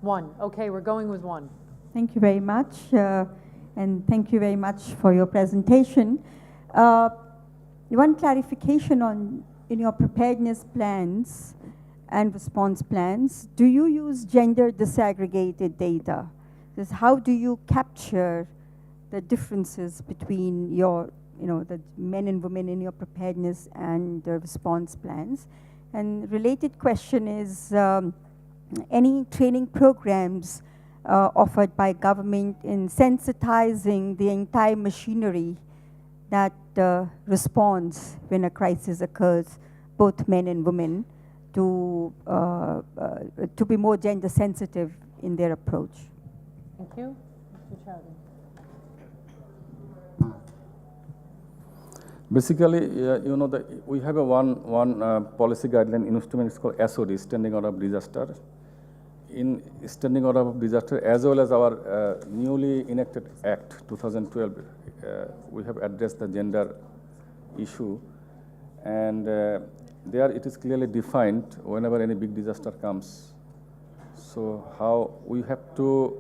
Speaker 4: Okay, we're going with one.
Speaker 12: Thank you very much, and thank you very much for your presentation. One clarification on in your preparedness plans and response plans, do you use gender disaggregated data? Because how do you capture the differences between your, the men and women in your preparedness and the response plans? And related question is, any training programs offered by government in sensitizing the entire machinery that responds when a crisis occurs, both men and women, to be more gender sensitive in their approach?
Speaker 4: Thank you. Mr. Chowdhury.
Speaker 11: Basically, we have a one policy guideline instrument. It's called SOD, Standing Order of Disaster. In Standing Order of Disaster, as well as our newly enacted Act 2012, we have addressed the gender issue, and there it is clearly defined whenever any big disaster comes. So how we have to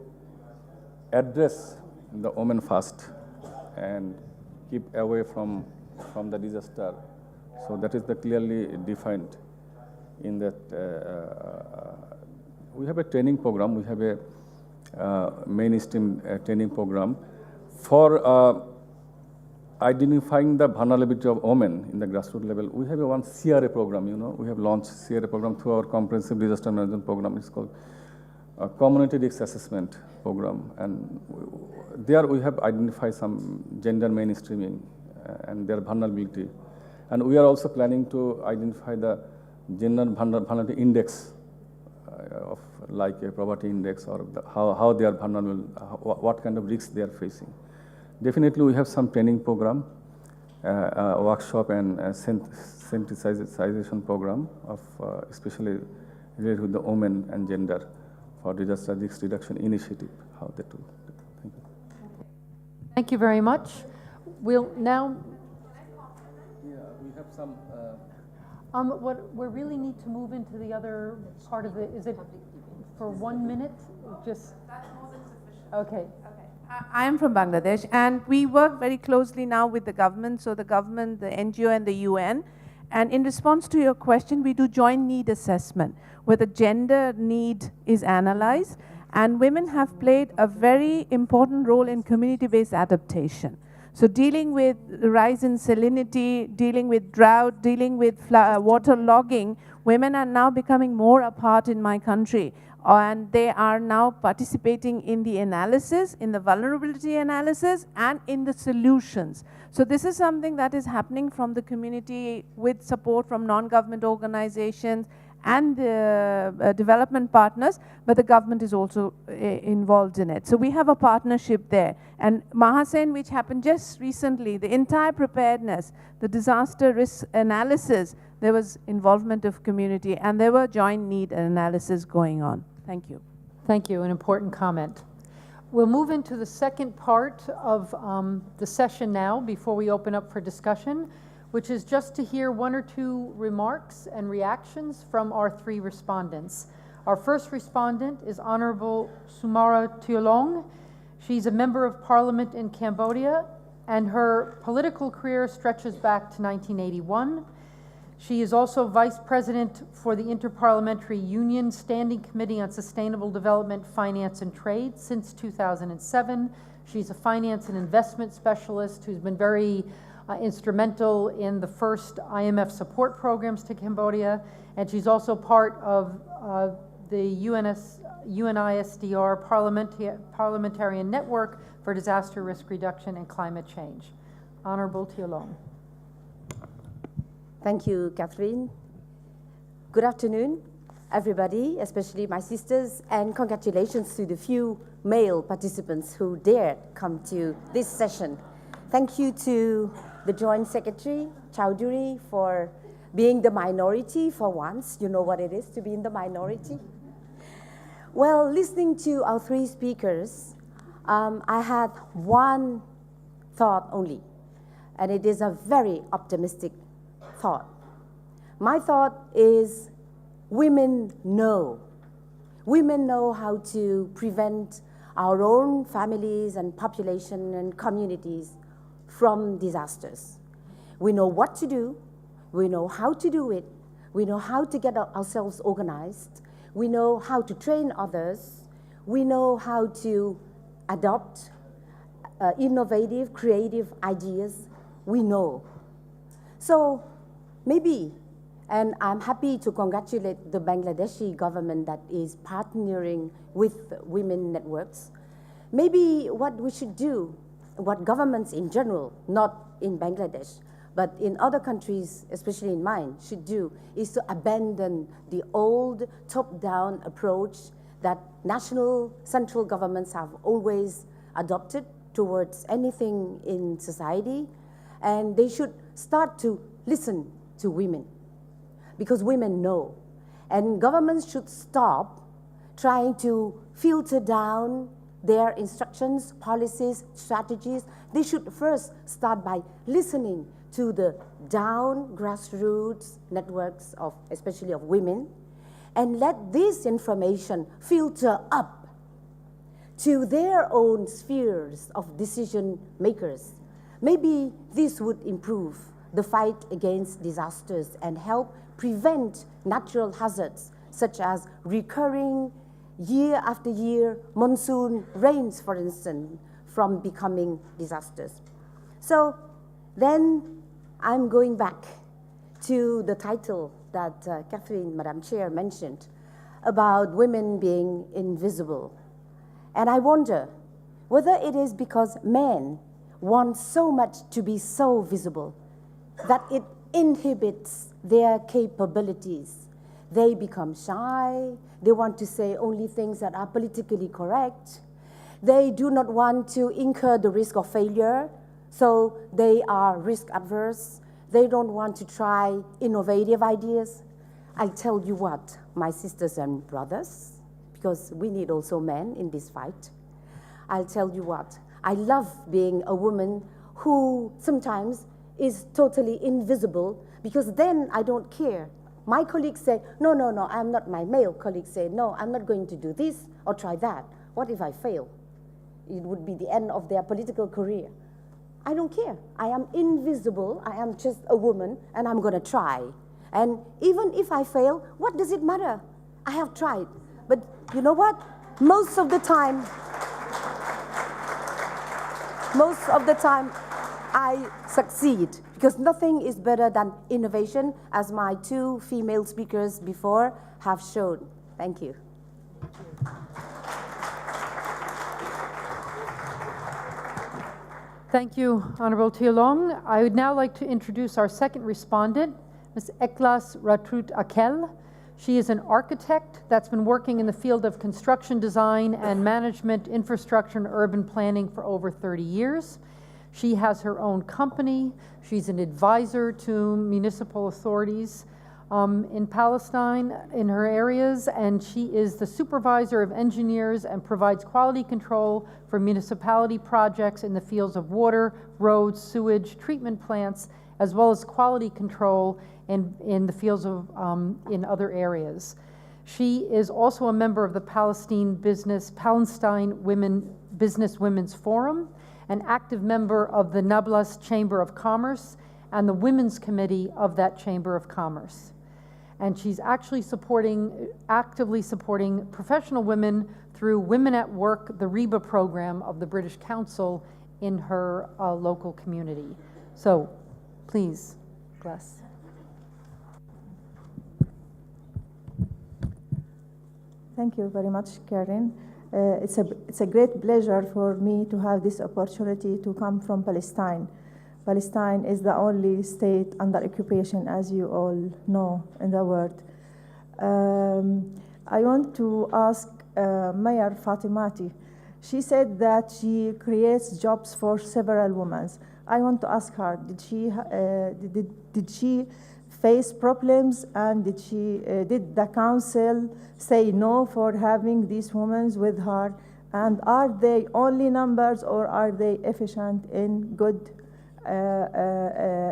Speaker 11: address the women first and keep away from the disaster. So that is the clearly defined in that. We have a training program. We have a mainstream training program for identifying the vulnerability of women in the grassroots level. We have one CRA program, we have launched CRA program through our comprehensive disaster management program. It's called Community Risk Assessment Program. And there we have identified some gender mainstreaming and their vulnerability. And we are also planning to identify the gender vulnerability index of like a poverty index, or how they are vulnerable, what kind of risks they are facing. Definitely we have some training program, workshop and sensitization program of especially related with the women and gender for disaster risk reduction initiative, how they do. Thank you.
Speaker 4: Thank you very much. We'll now.
Speaker 11: Yeah, we have some.
Speaker 4: We really need to move into the other part of it. Is it for 1 minute? Just.
Speaker 13: That's more than sufficient.
Speaker 4: Okay.
Speaker 13: I am from Bangladesh, and we work very closely now with the government, so the government, the NGO, and the UN. And in response to your question, we do joint need assessment, where the gender need is analyzed, and women have played a very important role in community-based adaptation. So dealing with the rise in salinity, dealing with drought, dealing with water logging, women are now becoming more a part in my country. And they are now participating in the analysis, in the vulnerability analysis, and in the solutions. So this is something that is happening from the community with support from non-government organizations and the development partners, but the government is also involved in it. So we have a partnership there. And Mahasen, which happened just recently, the entire preparedness, the disaster risk analysis, there was involvement of community, and there were joint need analysis going on. Thank you.
Speaker 4: Thank you, an important comment. We'll move into the second part of the session now before we open up for discussion, which is just to hear one or two remarks and reactions from our three respondents. Our first respondent is Honorable Sumara Tuolong. She's a member of parliament in Cambodia, and her political career stretches back to 1981. She is also Vice President for the Interparliamentary Union Standing Committee on Sustainable Development, Finance and Trade since 2007. She's a finance and investment specialist who's been very instrumental in the first IMF support programs to Cambodia, and she's also part of the UNISDR Parliamentarian Network for Disaster Risk Reduction and Climate Change. Honorable Tiolong.
Speaker 14: Thank you, Catherine. Good afternoon, everybody, especially my sisters, and congratulations to the few male participants who dared come to this session. Thank you to the Joint Secretary, Chowdhury, for being the minority for once. You know what it is to be in the minority? Well, listening to our three speakers, I had one thought only, and it is a very optimistic thought. My thought is women know. Women know how to prevent our own families and population and communities from disasters. We know what to do. We know how to do it. We know how to get ourselves organized. We know how to train others. We know how to adopt innovative, creative ideas. We know. So maybe, and I'm happy to congratulate the Bangladeshi government that is partnering with women networks. Maybe what we should do, what governments in general, not in Bangladesh, but in other countries, especially in mine, should do, is to abandon the old top-down approach that national, central governments have always adopted towards anything in society, and they should start to listen to women, because women know. And governments should stop trying to filter down their instructions, policies, strategies. They should first start by listening to the down grassroots networks of, especially of women, and let this information filter up to their own spheres of decision makers. Maybe this would improve the fight against disasters and help prevent natural hazards such as recurring year after year monsoon rains, for instance, from becoming disasters. So then I'm going back to the title that Catherine, Madam Chair, mentioned about women being invisible. And I wonder whether it is because men want so much to be so visible that it inhibits their capabilities. They become shy. They want to say only things that are politically correct. They do not want to incur the risk of failure, so they are risk adverse. They don't want to try innovative ideas. I'll tell you what, my sisters and brothers, because we need also men in this fight. I'll tell you what, I love being a woman who sometimes is totally invisible, because then I don't care. My colleagues say, no, no, no, I'm not. My male colleagues say, no, I'm not going to do this or try that. What if I fail? It would be the end of their political career. I don't care. I am invisible. I am just a woman, and I'm going to try. And even if I fail, what does it matter? I have tried. But you know what? Most of the time, I succeed, because nothing is better than innovation, as my two female speakers before have shown. Thank you.
Speaker 4: Thank you, Honorable Tiolong. I would now like to introduce our second respondent, Ms. Eklas Ratrut Akel. She is an architect that's been working in the field of construction design and management, infrastructure, and urban planning for over 30 years. She has her own company. She's an advisor to municipal authorities in Palestine, in her areas, and she is the supervisor of engineers and provides quality control for municipality projects in the fields of water, roads, sewage, treatment plants, as well as quality control in the fields of in other areas. She is also a member of the Palestine Business Women's Forum, an active member of the Nablus Chamber of Commerce and the Women's Committee of that Chamber of Commerce. And she's actually actively supporting professional women through Women at Work, the REBA program of the British Council in her local community. So please, Glass.
Speaker 15: Thank you very much, Karen. It's a great pleasure for me to have this opportunity to come from Palestine. Palestine is the only state under occupation, as you all know, in the world. I want to ask Mayor Fatimati. She said that she creates jobs for several women. I want to ask her, did she face problems, and did the council say no for having these women with her? And are they only numbers, or are they efficient in good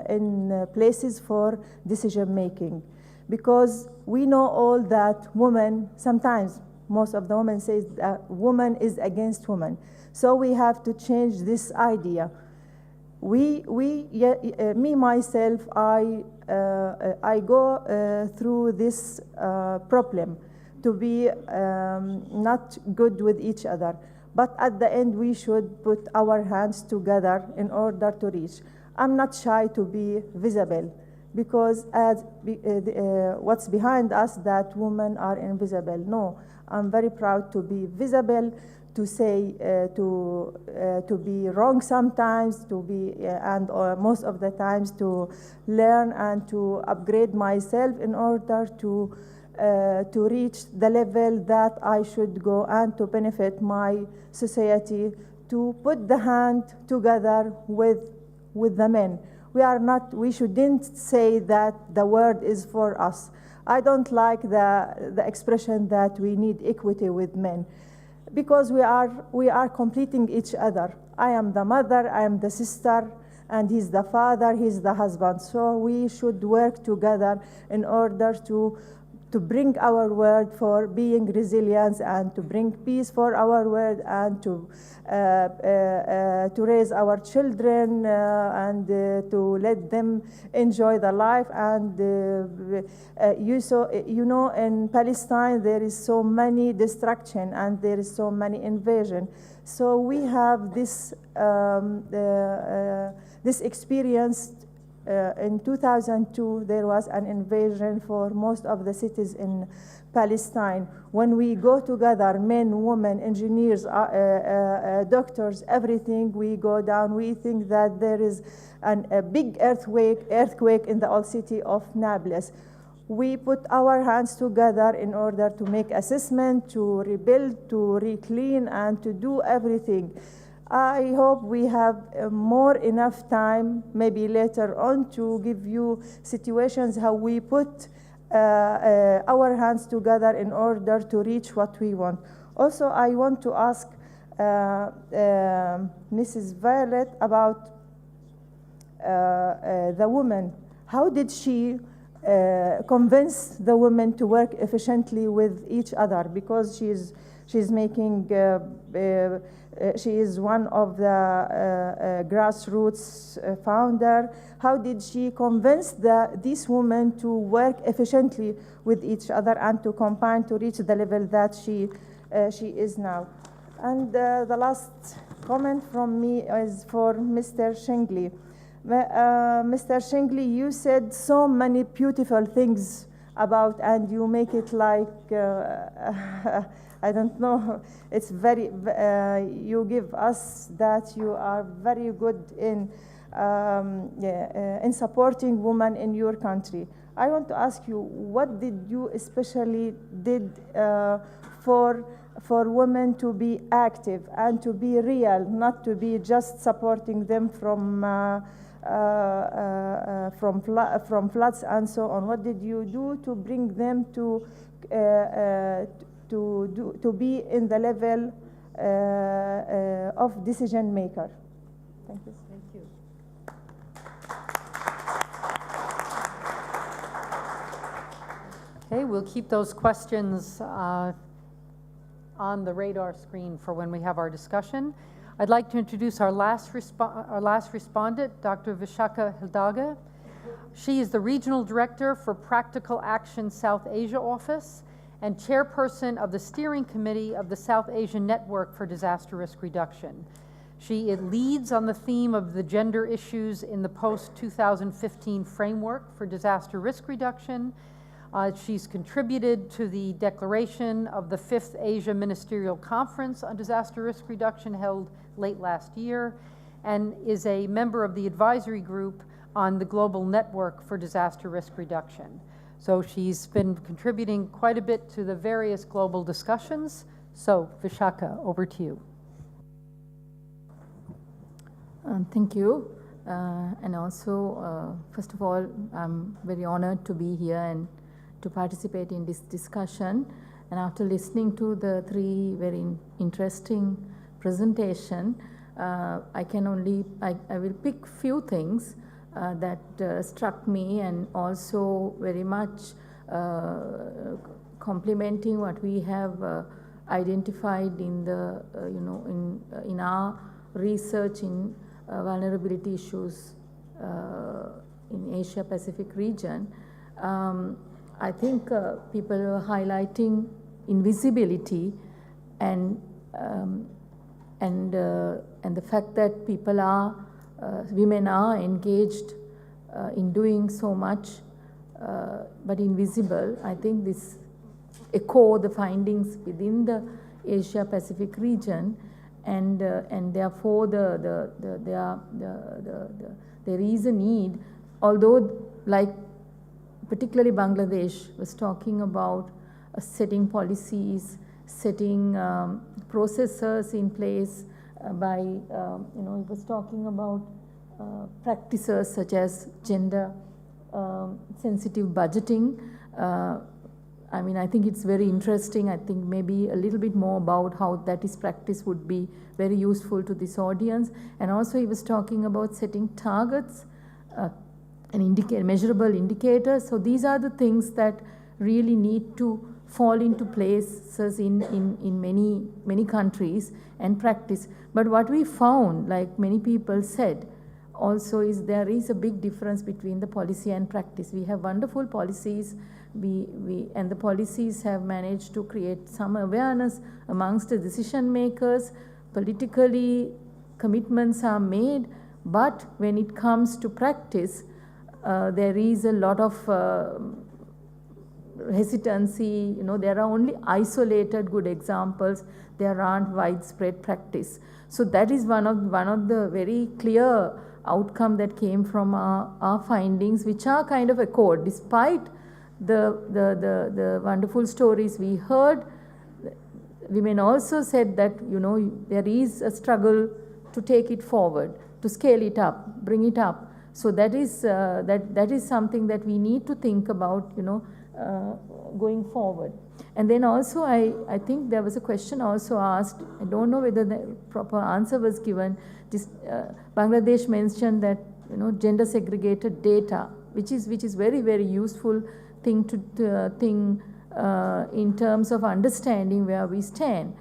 Speaker 15: in places for decision making? Because we know all that women, sometimes most of the women say that woman is against woman. So we have to change this idea. Me myself, I go through this problem to be not good with each other. But at the end, we should put our hands together in order to reach. I'm not shy to be visible, because what's behind us, that women are invisible. No, I'm very proud to be visible, to say, to be wrong sometimes, to be, and most of the times to learn and to upgrade myself in order to reach the level that I should go and to benefit my society, to put the hand together with the men. We shouldn't say that the word is for us. I don't like the expression that we need equity with men, because we are completing each other. I am the mother, I am the sister, and he's the father, he's the husband. So we should work together in order to bring our word for being resilient, and to bring peace for our world, and to raise our children and to let them enjoy the life. And you know, in Palestine there is so many destruction and there is so many invasion. So we have this this experience. In 2002, there was an invasion for most of the cities in Palestine. When we go together, men, women, engineers, doctors, everything, we go down. We think that there is a big earthquake in the old city of Nablus. We put our hands together in order to make assessment, to rebuild, to re-clean, and to do everything. I hope we have more enough time, maybe later on, to give you situations how we put our hands together in order to reach what we want. Also, I want to ask Mrs. Violet about the woman. How did she convince the women to work efficiently with each other? Because she's making she is one of the Grassroots founder. How did she convince these women to work efficiently with each other and to combine to reach the level that she is now? And the last comment from me is for Mr. Shingley. Mr. Shingley, you said so many beautiful things about, and you make it like I don't know. It's very. You give us that you are very good in supporting women in your country. I want to ask you, what did you especially did for women to be active and to be real, not to be just supporting them from floods and so on? What did you do to bring them to be in the level of decision maker? Thank you.
Speaker 4: Thank you. Okay, we'll keep those questions on the radar screen for when we have our discussion. I'd like to introduce our last respondent, Dr. Vishaka Hildaga. She is the Regional Director for Practical Action South Asia Office and Chairperson of the Steering Committee of the South Asian Network for Disaster Risk Reduction. She leads on the theme of the gender issues in the post-2015 framework for disaster risk reduction. She's contributed to the declaration of the 5th Asia Ministerial Conference on Disaster Risk Reduction held late last year, and is a member of the advisory group on the Global Network for Disaster Risk Reduction. So she's been contributing quite a bit to the various global discussions. So Vishaka, over to you.
Speaker 16: Thank you. And also, first of all, I'm very honored to be here and to participate in this discussion. And after listening to the three very interesting presentation, I will pick few things that struck me, and also very much complementing what we have identified in the in our research in vulnerability issues in Asia Pacific region. I think people are highlighting invisibility and the fact that people are women are engaged in doing so much but invisible. I think this echo the findings within the Asia Pacific region, and therefore there is a need, although like particularly Bangladesh was talking about setting policies, setting processes in place by it was talking about practices such as gender sensitive budgeting. I mean, I think it's very interesting. I think maybe a little bit more about how that is practiced would be very useful to this audience. And also he was talking about setting targets and measurable indicators. So these are the things that really need to fall into places in many countries and practice. But what we found, like many people said, also is there is a big difference between the policy and practice. We have wonderful policies, and the policies have managed to create some awareness amongst the decision makers. Politically, commitments are made, but when it comes to practice, there is a lot of hesitancy. There are only isolated good examples. There aren't widespread practice. So that is one of the very clear outcome that came from our findings, which are kind of echoed. Despite the wonderful stories we heard, women also said that there is a struggle to take it forward, to scale it up, bring it up. So that is that is something that we need to think about, going forward. And then also I think there was a question also asked. I don't know whether the proper answer was given. Bangladesh mentioned that gender segregated data, which is very, very useful thing to think in terms of understanding where we stand.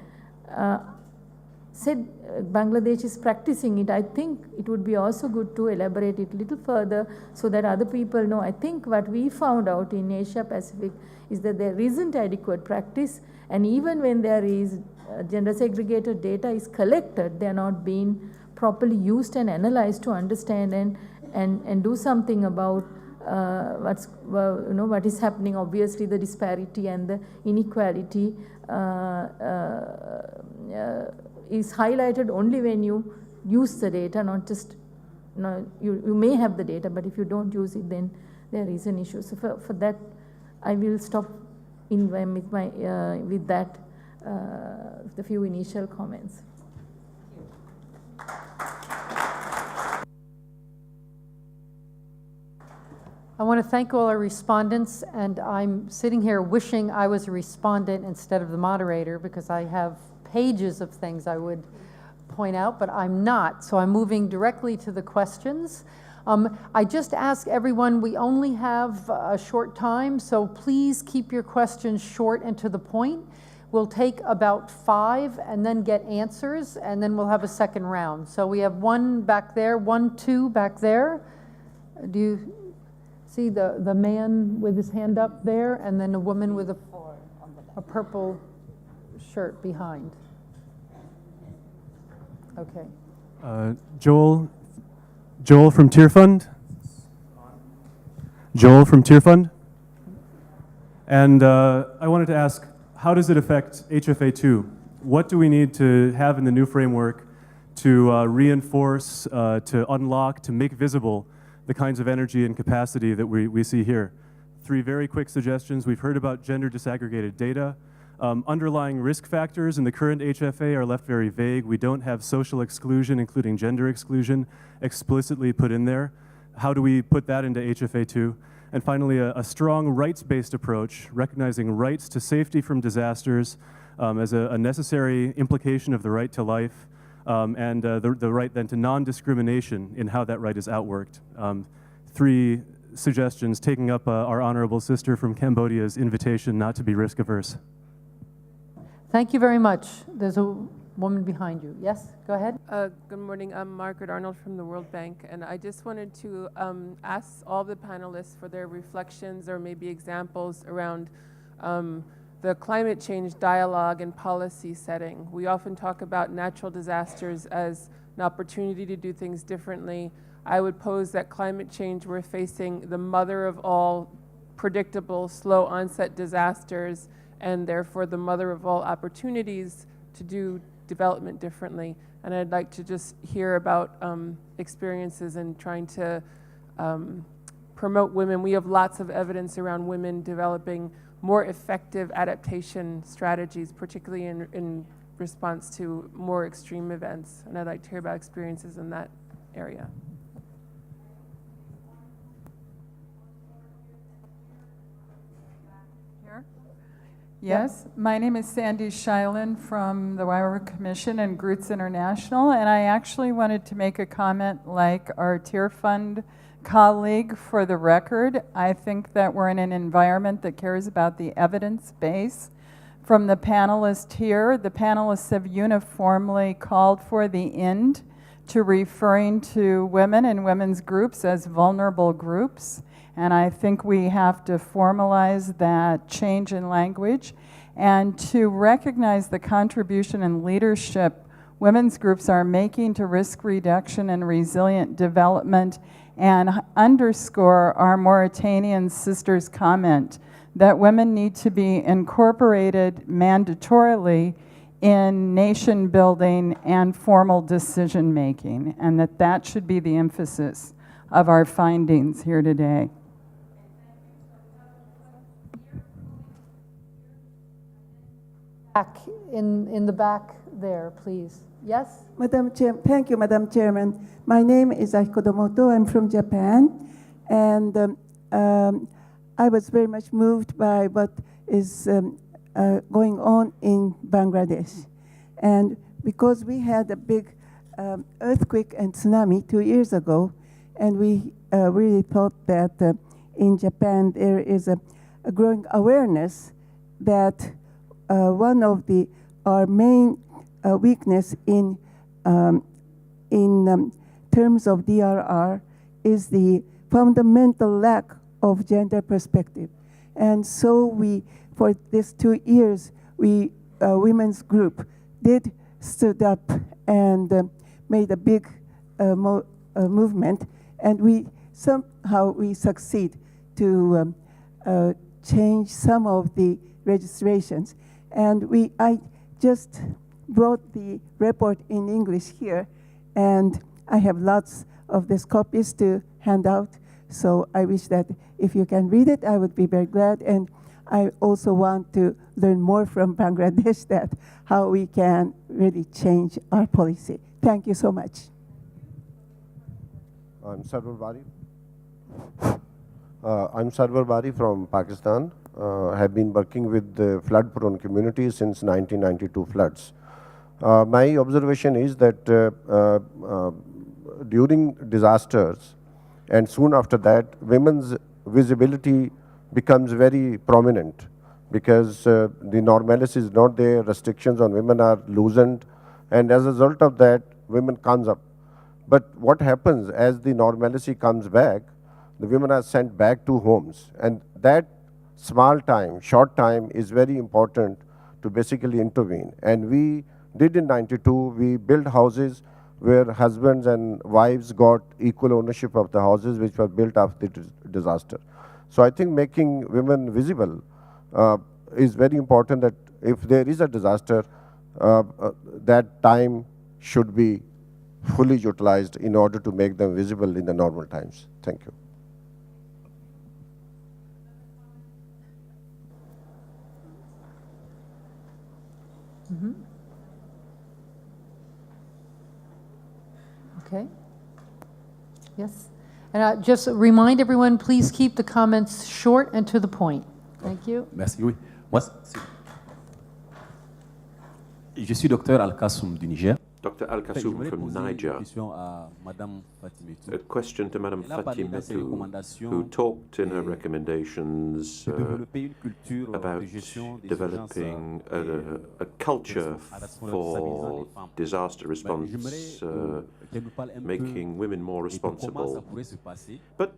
Speaker 16: Said Bangladesh is practicing it. I think it would be also good to elaborate it a little further so that other people know. I think what we found out in Asia Pacific is that there isn't adequate practice, and even when there is gender segregated data is collected, they are not being properly used and analyzed to understand and do something about what is happening. Obviously, the disparity and the inequality is highlighted only when you use the data, not just you may have the data, but if you don't use it, then there is an issue. So for that, I will stop with that the few initial comments.
Speaker 4: I want to thank all our respondents, and I'm sitting here wishing I was a respondent instead of the moderator, because I have pages of things I would point out, but I'm not. So I'm moving directly to the questions. I just ask everyone, we only have a short time, so please keep your questions short and to the point. We'll take about 5 and then get answers, and then we'll have a second round. So we have one back there, 1, 2 back there. Do you see the man with his hand up there, and then a woman with a purple shirt behind? Okay.
Speaker 17: Joel from Tier Fund. Joel from Tier Fund. And I wanted to ask, how does it affect HFA2? What do we need to have in the new framework to reinforce, to unlock, to make visible the kinds of energy and capacity that we see here? 3 very quick suggestions. We've heard about gender disaggregated data. Underlying risk factors in the current HFA are left very vague. We don't have social exclusion, including gender exclusion, explicitly put in there. How do we put that into HFA2? And finally, a strong rights-based approach, recognizing rights to safety from disasters as a necessary implication of the right to life, and the right then to non-discrimination in how that right is outworked. 3 suggestions, taking up our honorable sister from Cambodia's invitation not to be risk-averse.
Speaker 4: Thank you very much. There's a woman behind you. Yes, go ahead.
Speaker 18: Good morning. I'm Margaret Arnold from the World Bank, and I just wanted to ask all the panelists for their reflections or maybe examples around the climate change dialogue and policy setting. We often talk about natural disasters as an opportunity to do things differently. I would pose that climate change, we're facing the mother of all predictable, slow onset disasters, and therefore the mother of all opportunities to do development differently. And I'd like to just hear about experiences in trying to promote women. We have lots of evidence around women developing more effective adaptation strategies, particularly in response to more extreme events. And I'd like to hear about experiences in that area.
Speaker 19: Yes, my name is Sandy Shilen from the Waiwara Commission and Groots International, and I actually wanted to make a comment like our Tier Fund colleague for the record. I think that we're in an environment that cares about the evidence base. From the panelists here, the panelists have uniformly called for the end to referring to women and women's groups as vulnerable groups. And I think we have to formalize that change in language and to recognize the contribution and leadership women's groups are making to risk reduction and resilient development, and underscore our Mauritanian sisters' comment that women need to be incorporated mandatorily in nation building and formal decision making, and that should be the emphasis of our findings here today.
Speaker 4: Back in the back there, please. Yes?
Speaker 20: Madam Chair, thank you, Madam Chairman. My name is Aiko Domoto. I'm from Japan, and I was very much moved by what is going on in Bangladesh. And because we had a big earthquake and tsunami 2 years ago, and we really thought that in Japan there is a growing awareness that one of our main weakness in terms of DRR is the fundamental lack of gender perspective. And so we, for these 2 years, women's group stood up and made a big movement, and we succeed to change some of the registrations. And I just brought the report in English here, and I have lots of these copies to hand out. So I wish that if you can read it, I would be very glad. And I also want to learn more from Bangladesh that how we can really change our policy. Thank you so much.
Speaker 21: I'm Sarwar Bari from Pakistan. Have been working with the flood-prone communities since 1992 floods. My observation is that during disasters and soon after that, women's visibility becomes very prominent because the normalcy is not there, restrictions on women are loosened, and as a result of that, women comes up. But what happens as the normalcy comes back, the women are sent back to homes, and that small time, short time is very important to basically intervene. And we did in 92, we built houses where husbands and wives got equal ownership of the houses which were built after the disaster. So I think making women visible is very important that if there is a disaster, that time should be fully utilized in order to make them visible in the normal times. Thank you.
Speaker 4: Mm-hmm. Okay. Yes. And just remind everyone, please keep the comments short and to the point. Thank you.
Speaker 1: Merci, oui. Moi, je suis Dr Al-Kassoum du Niger.
Speaker 6: Dr. Al-Kassoum from Niger. A question to Madame Fatimetou, who talked in her recommendations about developing a culture for disaster response, making women more responsible. But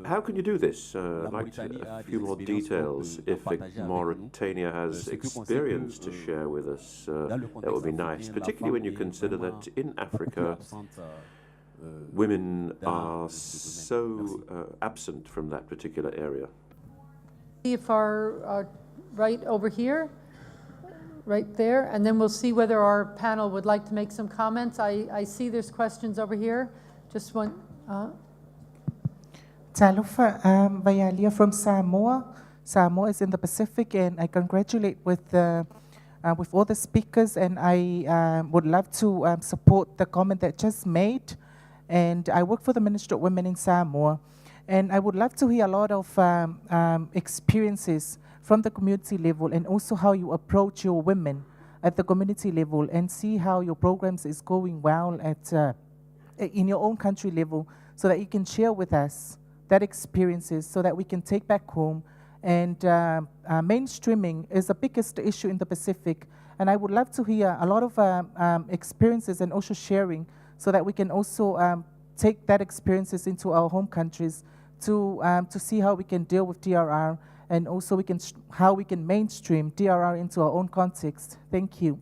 Speaker 6: how can you do this? I'd like a few more details. If Mauritania has experience to share with us, that would be nice, particularly when you consider that in Africa, women are so absent from that particular area.
Speaker 4: See if our, right over here, right there, and then we'll see whether our panel would like to make some comments. I see there's questions over here. Just one.
Speaker 22: Talofa Bayalia from Samoa. Samoa is in the Pacific, and I congratulate with all the speakers, and I would love to support the comment that just made. And I work for the Ministry of Women in Samoa, and I would love to hear a lot of experiences from the community level, and also how you approach your women at the community level, and see how your programs is going well at in your own country level, so that you can share with us that experiences, so that we can take back home. And mainstreaming is the biggest issue in the Pacific, and I would love to hear a lot of experiences and also sharing, so that we can also take that experiences into our home countries to see how we can deal with DRR, and also how we can mainstream DRR into our own context. Thank you.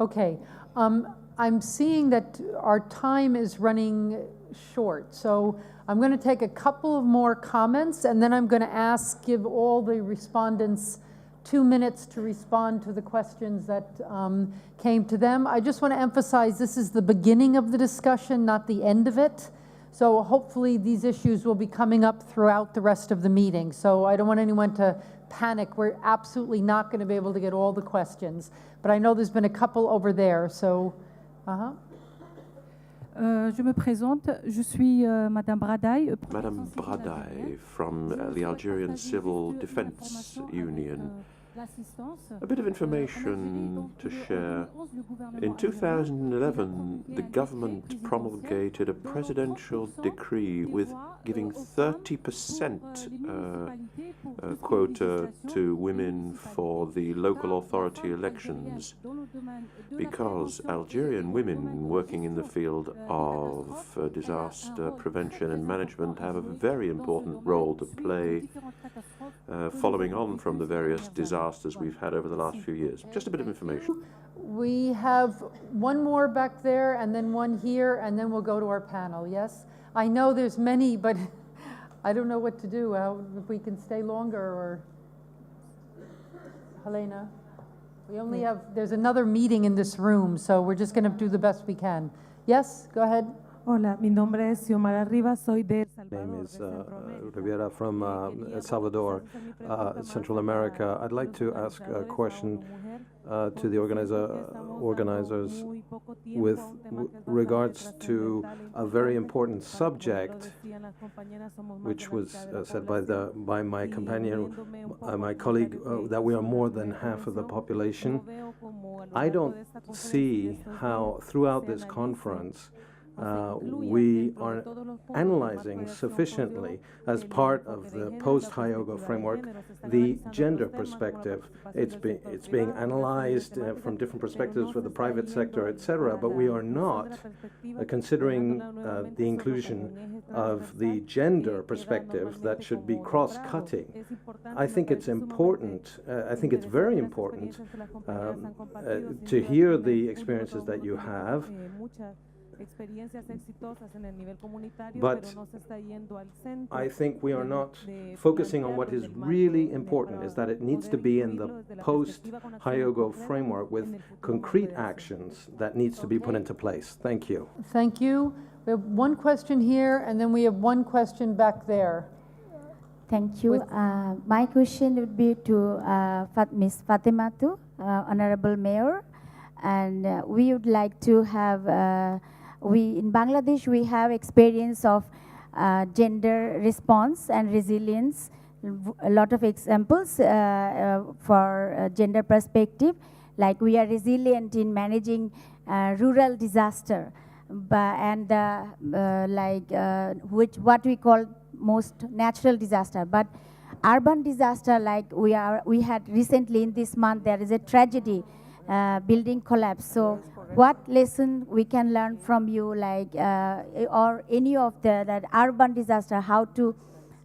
Speaker 4: Okay, I'm seeing that our time is running short, so I'm going to take a couple of more comments, and then I'm going to give all the respondents 2 minutes to respond to the questions that came to them. I just want to emphasize this is the beginning of the discussion, not the end of it. So hopefully these issues will be coming up throughout the rest of the meeting. So I don't want anyone to panic. We're absolutely not going to be able to get all the questions. But I know there's been a couple over there, so...
Speaker 23: Je me présente, je suis Madame Bradaï.
Speaker 6: Madame Bradaï from the Algerian Civil Defense Union. A bit of information to share. In 2011, the government promulgated a presidential decree with giving 30% quota to women for the local authority elections, because Algerian women working in the field of disaster prevention and management have a very important role to play, following on from the various disasters we've had over the last few years. Just a bit of information.
Speaker 4: We have one more back there, and then one here, and then we'll go to our panel, yes? I know there's many, but I don't know what to do, if we can stay longer, or... Helena? We only have, there's another meeting in this room, so we're just going to do the best we can. Yes, go ahead.
Speaker 24: Hola, mi nombre es Xiomara Rivas, soy de El Salvador.
Speaker 25: My name is Rivera from El Salvador, Central America. I'd like to ask a question to the organizers with regards to a very important subject, which was said by my companion, my colleague, that we are more than half of the population. I don't see how throughout this conference we are analyzing sufficiently, as part of the post-Hyogo framework, the gender perspective. It's being analyzed from different perspectives for the private sector, etc., but we are not considering the inclusion of the gender perspective that should be cross-cutting. I think it's important, I think it's very important to hear the experiences that you have, But I think we are not focusing on what is really important, is that it needs to be in the post-Hyogo framework with concrete actions that needs to be put into place. Thank you.
Speaker 4: Thank you. We have one question here, and then we have one question back there.
Speaker 2: Thank you. My question would be to Ms. Fatimatu, Honorable Mayor, and we would like to have, in Bangladesh we have experience of gender response and resilience, a lot of examples for gender perspective, like we are resilient in managing rural disaster, and what we call most natural disaster. But urban disaster, like we had recently in this month, there is a tragedy, building collapse. So what lesson we can learn from you, like or any of that urban disaster, how to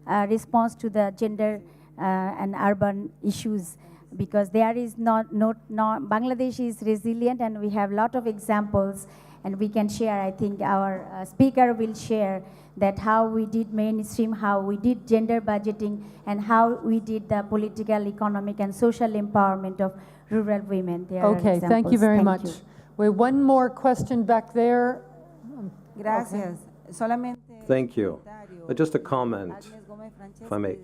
Speaker 2: respond to the gender and urban issues? Because there is Bangladesh is resilient, and we have a lot of examples, and we can share. I think our speaker will share that how we did mainstream, how we did gender budgeting, and how we did the political, economic, and social empowerment of rural women. There
Speaker 4: okay, thank you very much. We have one more question back there.
Speaker 3: Gracias.
Speaker 4: Okay.
Speaker 25: Thank you. Just a comment, if I may.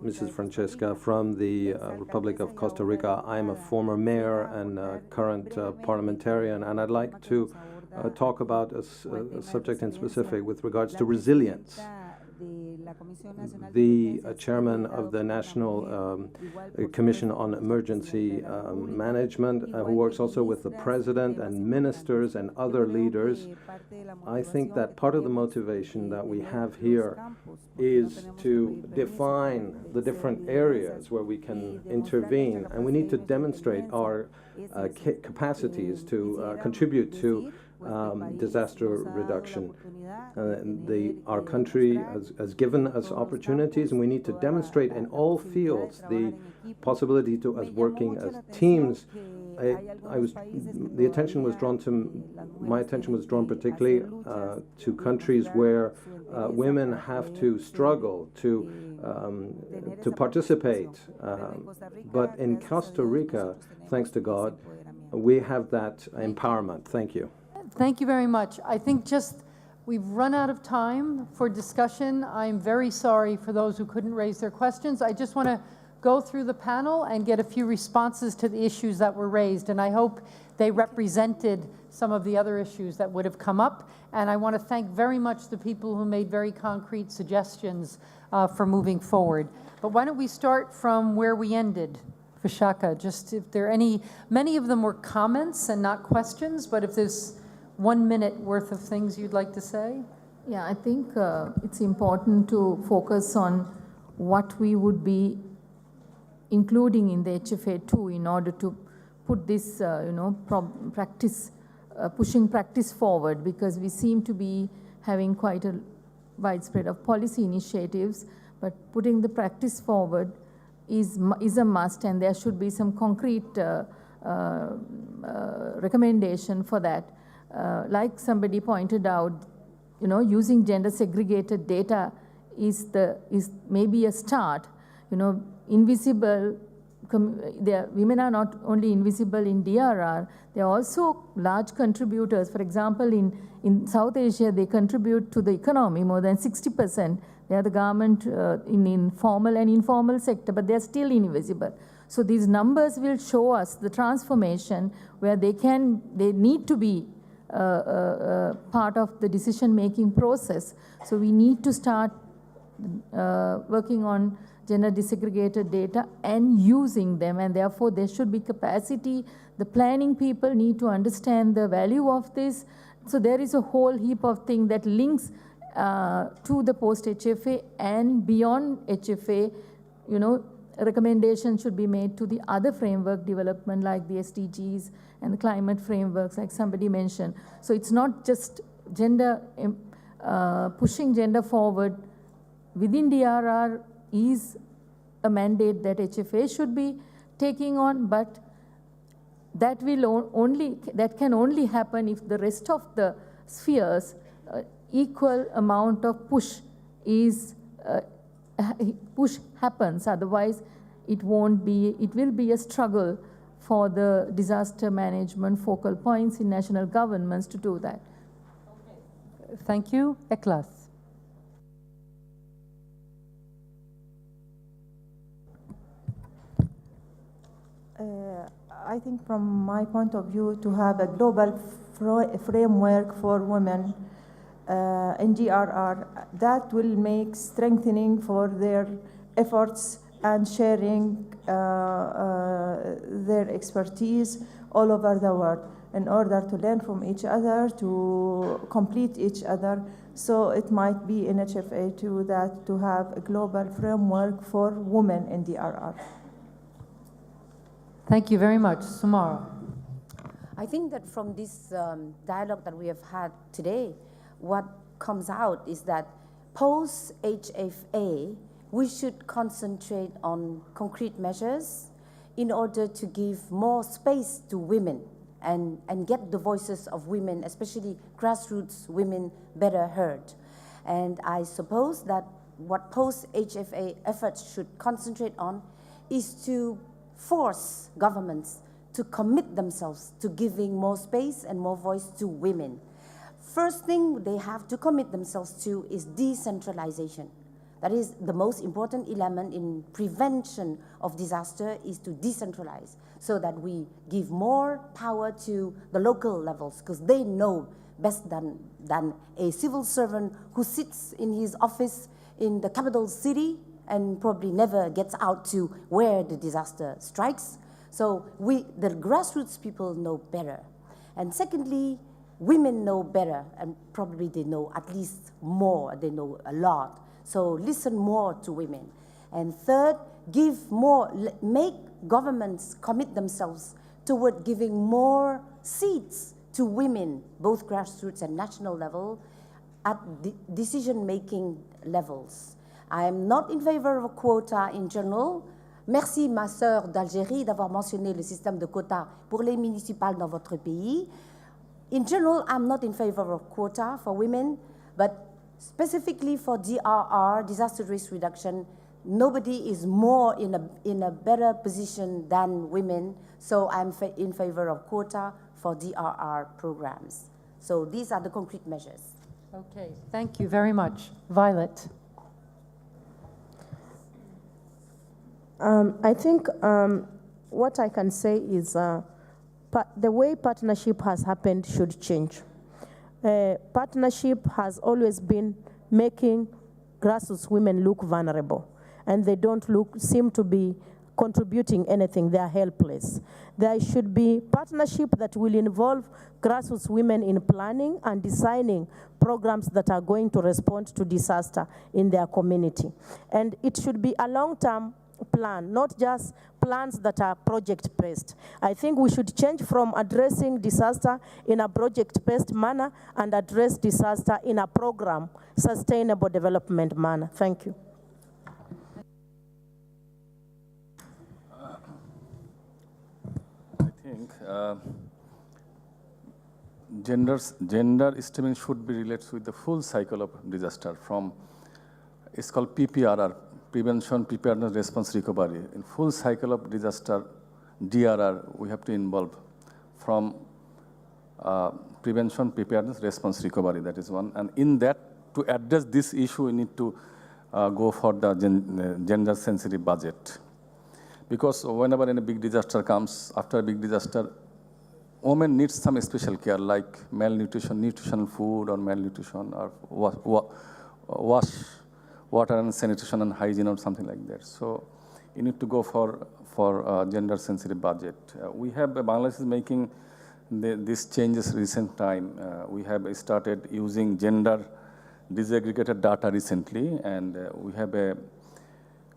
Speaker 25: Mrs. Francesca, from the Republic of Costa Rica. I'm a former mayor and current parliamentarian, and I'd like to talk about a subject in specific with regards to resilience. The chairman of the National Commission on Emergency Management, who works also with the president and ministers and other leaders, I think that part of the motivation that we have here is to define the different areas where we can intervene, and we need to demonstrate our capacities to contribute to disaster reduction. Our country has given us opportunities, and we need to demonstrate in all fields the possibility to us working as teams. My attention was drawn particularly to countries where women have to struggle to participate. But in Costa Rica, thanks to God, we have that empowerment. Thank you.
Speaker 4: Thank you very much. I think we've run out of time for discussion. I'm very sorry for those who couldn't raise their questions. I just want to go through the panel and get a few responses to the issues that were raised, and I hope they represented some of the other issues that would have come up. And I want to thank very much the people who made very concrete suggestions for moving forward. But why don't we start from where we ended? Vishaka, just if there are many of them were comments and not questions, but if there's 1 minute worth of things you'd like to say?
Speaker 16: Yeah, I think it's important to focus on what we would be including in the HFA2 in order to put this, pushing practice forward, because we seem to be having quite a widespread of policy initiatives, but putting the practice forward is a must, and there should be some concrete recommendation for that. Like somebody pointed out, using gender segregated data is maybe a start. Invisible, women are not only invisible in DRR, they are also large contributors. For example, in South Asia, they contribute to the economy more than 60%. They are the garment in formal and informal sector, but they are still invisible. So these numbers will show us the transformation where they need to be part of the decision-making process. So we need to start working on gender desegregated data and using them, and therefore there should be capacity. The planning people need to understand the value of this. So there is a whole heap of things that links to the post-HFA and beyond HFA. Recommendations should be made to the other framework development like the SDGs and the climate frameworks like somebody mentioned. So it's not just gender, pushing gender forward within DRR is a mandate that HFA should be taking on, but that can only happen if the rest of the spheres, equal amount of push happens. Otherwise, it will be a struggle for the disaster management focal points in national governments to do that.
Speaker 4: Thank you. Eklas.
Speaker 15: I think from my point of view, to have a global framework for women, NGRR, that will make strengthening for their efforts and sharing their expertise all over the world in order to learn from each other, to complete each other. So it might be in HFA2 that to have a global framework for women in DRR.
Speaker 4: Thank you very much. Sumara.
Speaker 14: I think that from this dialogue that we have had today, what comes out is that post-HFA, we should concentrate on concrete measures in order to give more space to women and get the voices of women, especially grassroots women, better heard. And I suppose that what post-HFA efforts should concentrate on is to force governments to commit themselves to giving more space and more voice to women. First thing they have to commit themselves to is decentralization. That is the most important element in prevention of disaster, is to decentralize so that we give more power to the local levels, because they know best than a civil servant who sits in his office in the capital city and probably never gets out to where the disaster strikes. So the grassroots people know better. And secondly, women know better, and probably they know at least more, they know a lot. So listen more to women. And third, make governments commit themselves toward giving more seats to women, both grassroots and national level, at decision-making levels. I am not in favor of a quota in general. Merci, ma sœur d'Algérie, d'avoir mentionné le système de quotas pour les municipales dans votre pays. In general, I'm not in favor of quota for women, but specifically for DRR, disaster risk reduction, nobody is more in a better position than women, so I'm in favor of quota for DRR programs. So these are the concrete measures.
Speaker 4: Okay, thank you very much. Violet.
Speaker 5: I think what I can say is the way partnership has happened should change. Partnership has always been making grassroots women look vulnerable, and they don't seem to be contributing anything. They are helpless. There should be partnership that will involve grassroots women in planning and designing programs that are going to respond to disaster in their community. And it should be a long-term plan, not just plans that are project-based. I think we should change from addressing disaster in a project-based manner and address disaster in a program, sustainable development manner. Thank you.
Speaker 11: I think gender esteem should be related with the full cycle of disaster from, it's called PPRR, Prevention, Preparedness, Response, Recovery. In full cycle of disaster, DRR, we have to involve from prevention, preparedness, response, recovery. That is one. And in that, to address this issue, we need to go for the gender-sensitive budget. Because whenever any big disaster comes, after a big disaster, women need some special care, like malnutrition, nutritional food, or malnutrition, or water and sanitation and hygiene, or something like that. So you need to go for gender-sensitive budget. We have Bangladesh is making these changes recent time. We have started using gender disaggregated data recently, and we have a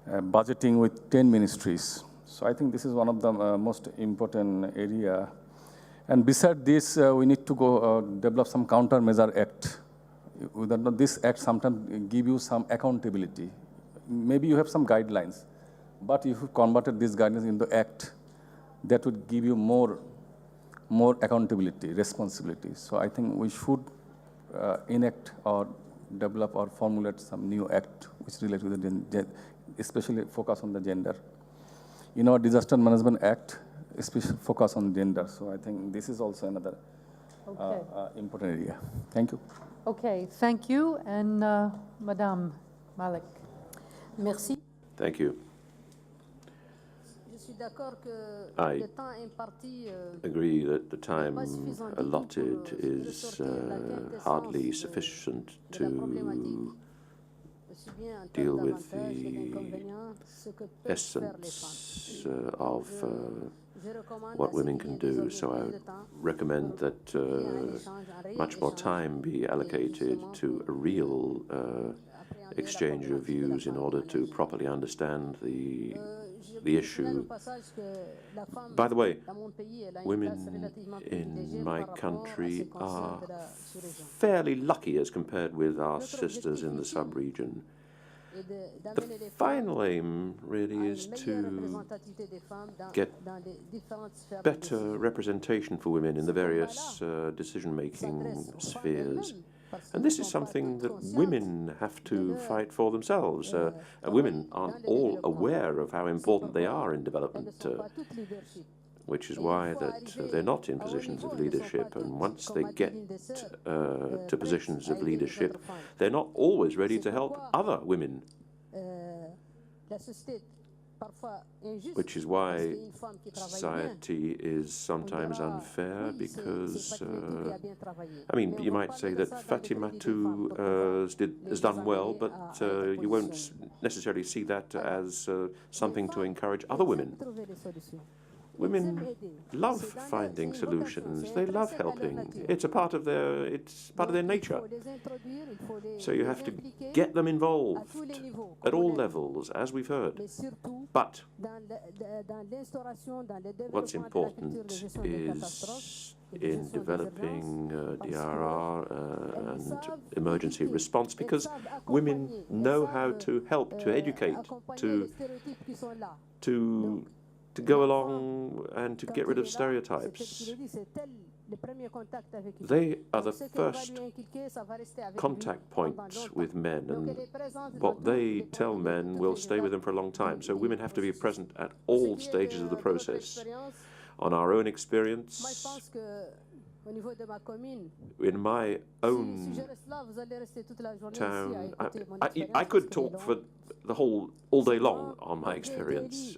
Speaker 11: budgeting with 10 ministries. So I think this is one of the most important area. And beside this, we need to go develop some countermeasure act. This act sometimes give you some accountability. Maybe you have some guidelines, but if you converted these guidelines into act, that would give you more accountability, responsibility. So I think we should enact or develop or formulate some new act which relate to the especially focus on the gender. In our Disaster Management Act, especially focus on gender. So I think this is also another important area. Thank you.
Speaker 4: Okay, thank you. And Madame Malik.
Speaker 14: Merci.
Speaker 6: Thank you. I agree that the time allotted is hardly sufficient to deal with the essence of what women can do. So I would recommend that much more time be allocated to a real exchange of views in order to properly understand the issue. By the way, women in my country are fairly lucky as compared with our sisters in the sub-region. The final aim really is to get better representation for women in the various decision-making spheres. And this is something that women have to fight for themselves. Women aren't all aware of how important they are in development, which is why that they're not in positions of leadership. And once they get to positions of leadership, they're not always ready to help other women. Which is why society is sometimes unfair, because, I mean, you might say that Fatimatu has done well, but you won't necessarily see that as something to encourage other women. Women love finding solutions. They love helping. It's a part of their nature. So you have to get them involved at all levels, as we've heard. But what's important is in developing DRR and emergency response, because women know how to help, to educate, to go along and to get rid of stereotypes. They are the first contact point with men, and what they tell men will stay with them for a long time. So women have to be present at all stages of the process. On our own experience, in my own town, I could talk for all day long on my experience.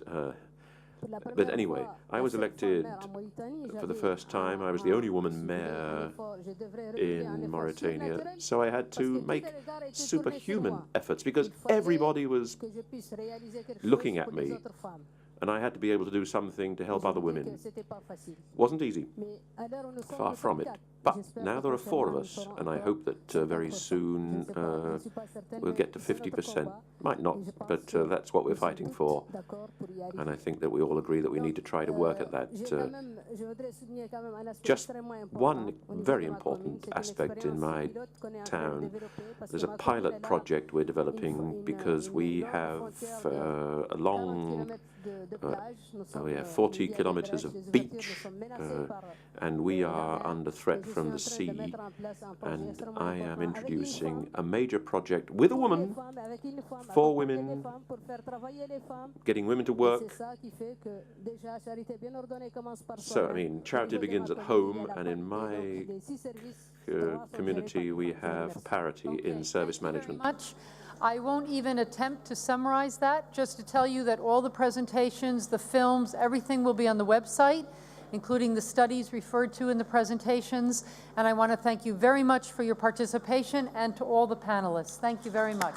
Speaker 6: But anyway, I was elected for the first time. I was the only woman mayor in Mauritania, so I had to make superhuman efforts because everybody was looking at me, and I had to be able to do something to help other women. Wasn't easy, far from it. But now there are 4 of us, and I hope that very soon we'll get to 50%. Might not, but that's what we're fighting for. And I think that we all agree that we need to try to work at that. Just one very important aspect in my town. There's a pilot project we're developing because we have a long 40 kilometers of beach, and we are under threat from the sea, and I am introducing a major project with a woman, for women, getting women to work. So, I mean, charity begins at home, and in my community we have parity in service management.
Speaker 4: I won't even attempt to summarize that, just to tell you that all the presentations, the films, everything will be on the website, including the studies referred to in the presentations. And I want to thank you very much for your participation and to all the panelists. Thank you very much.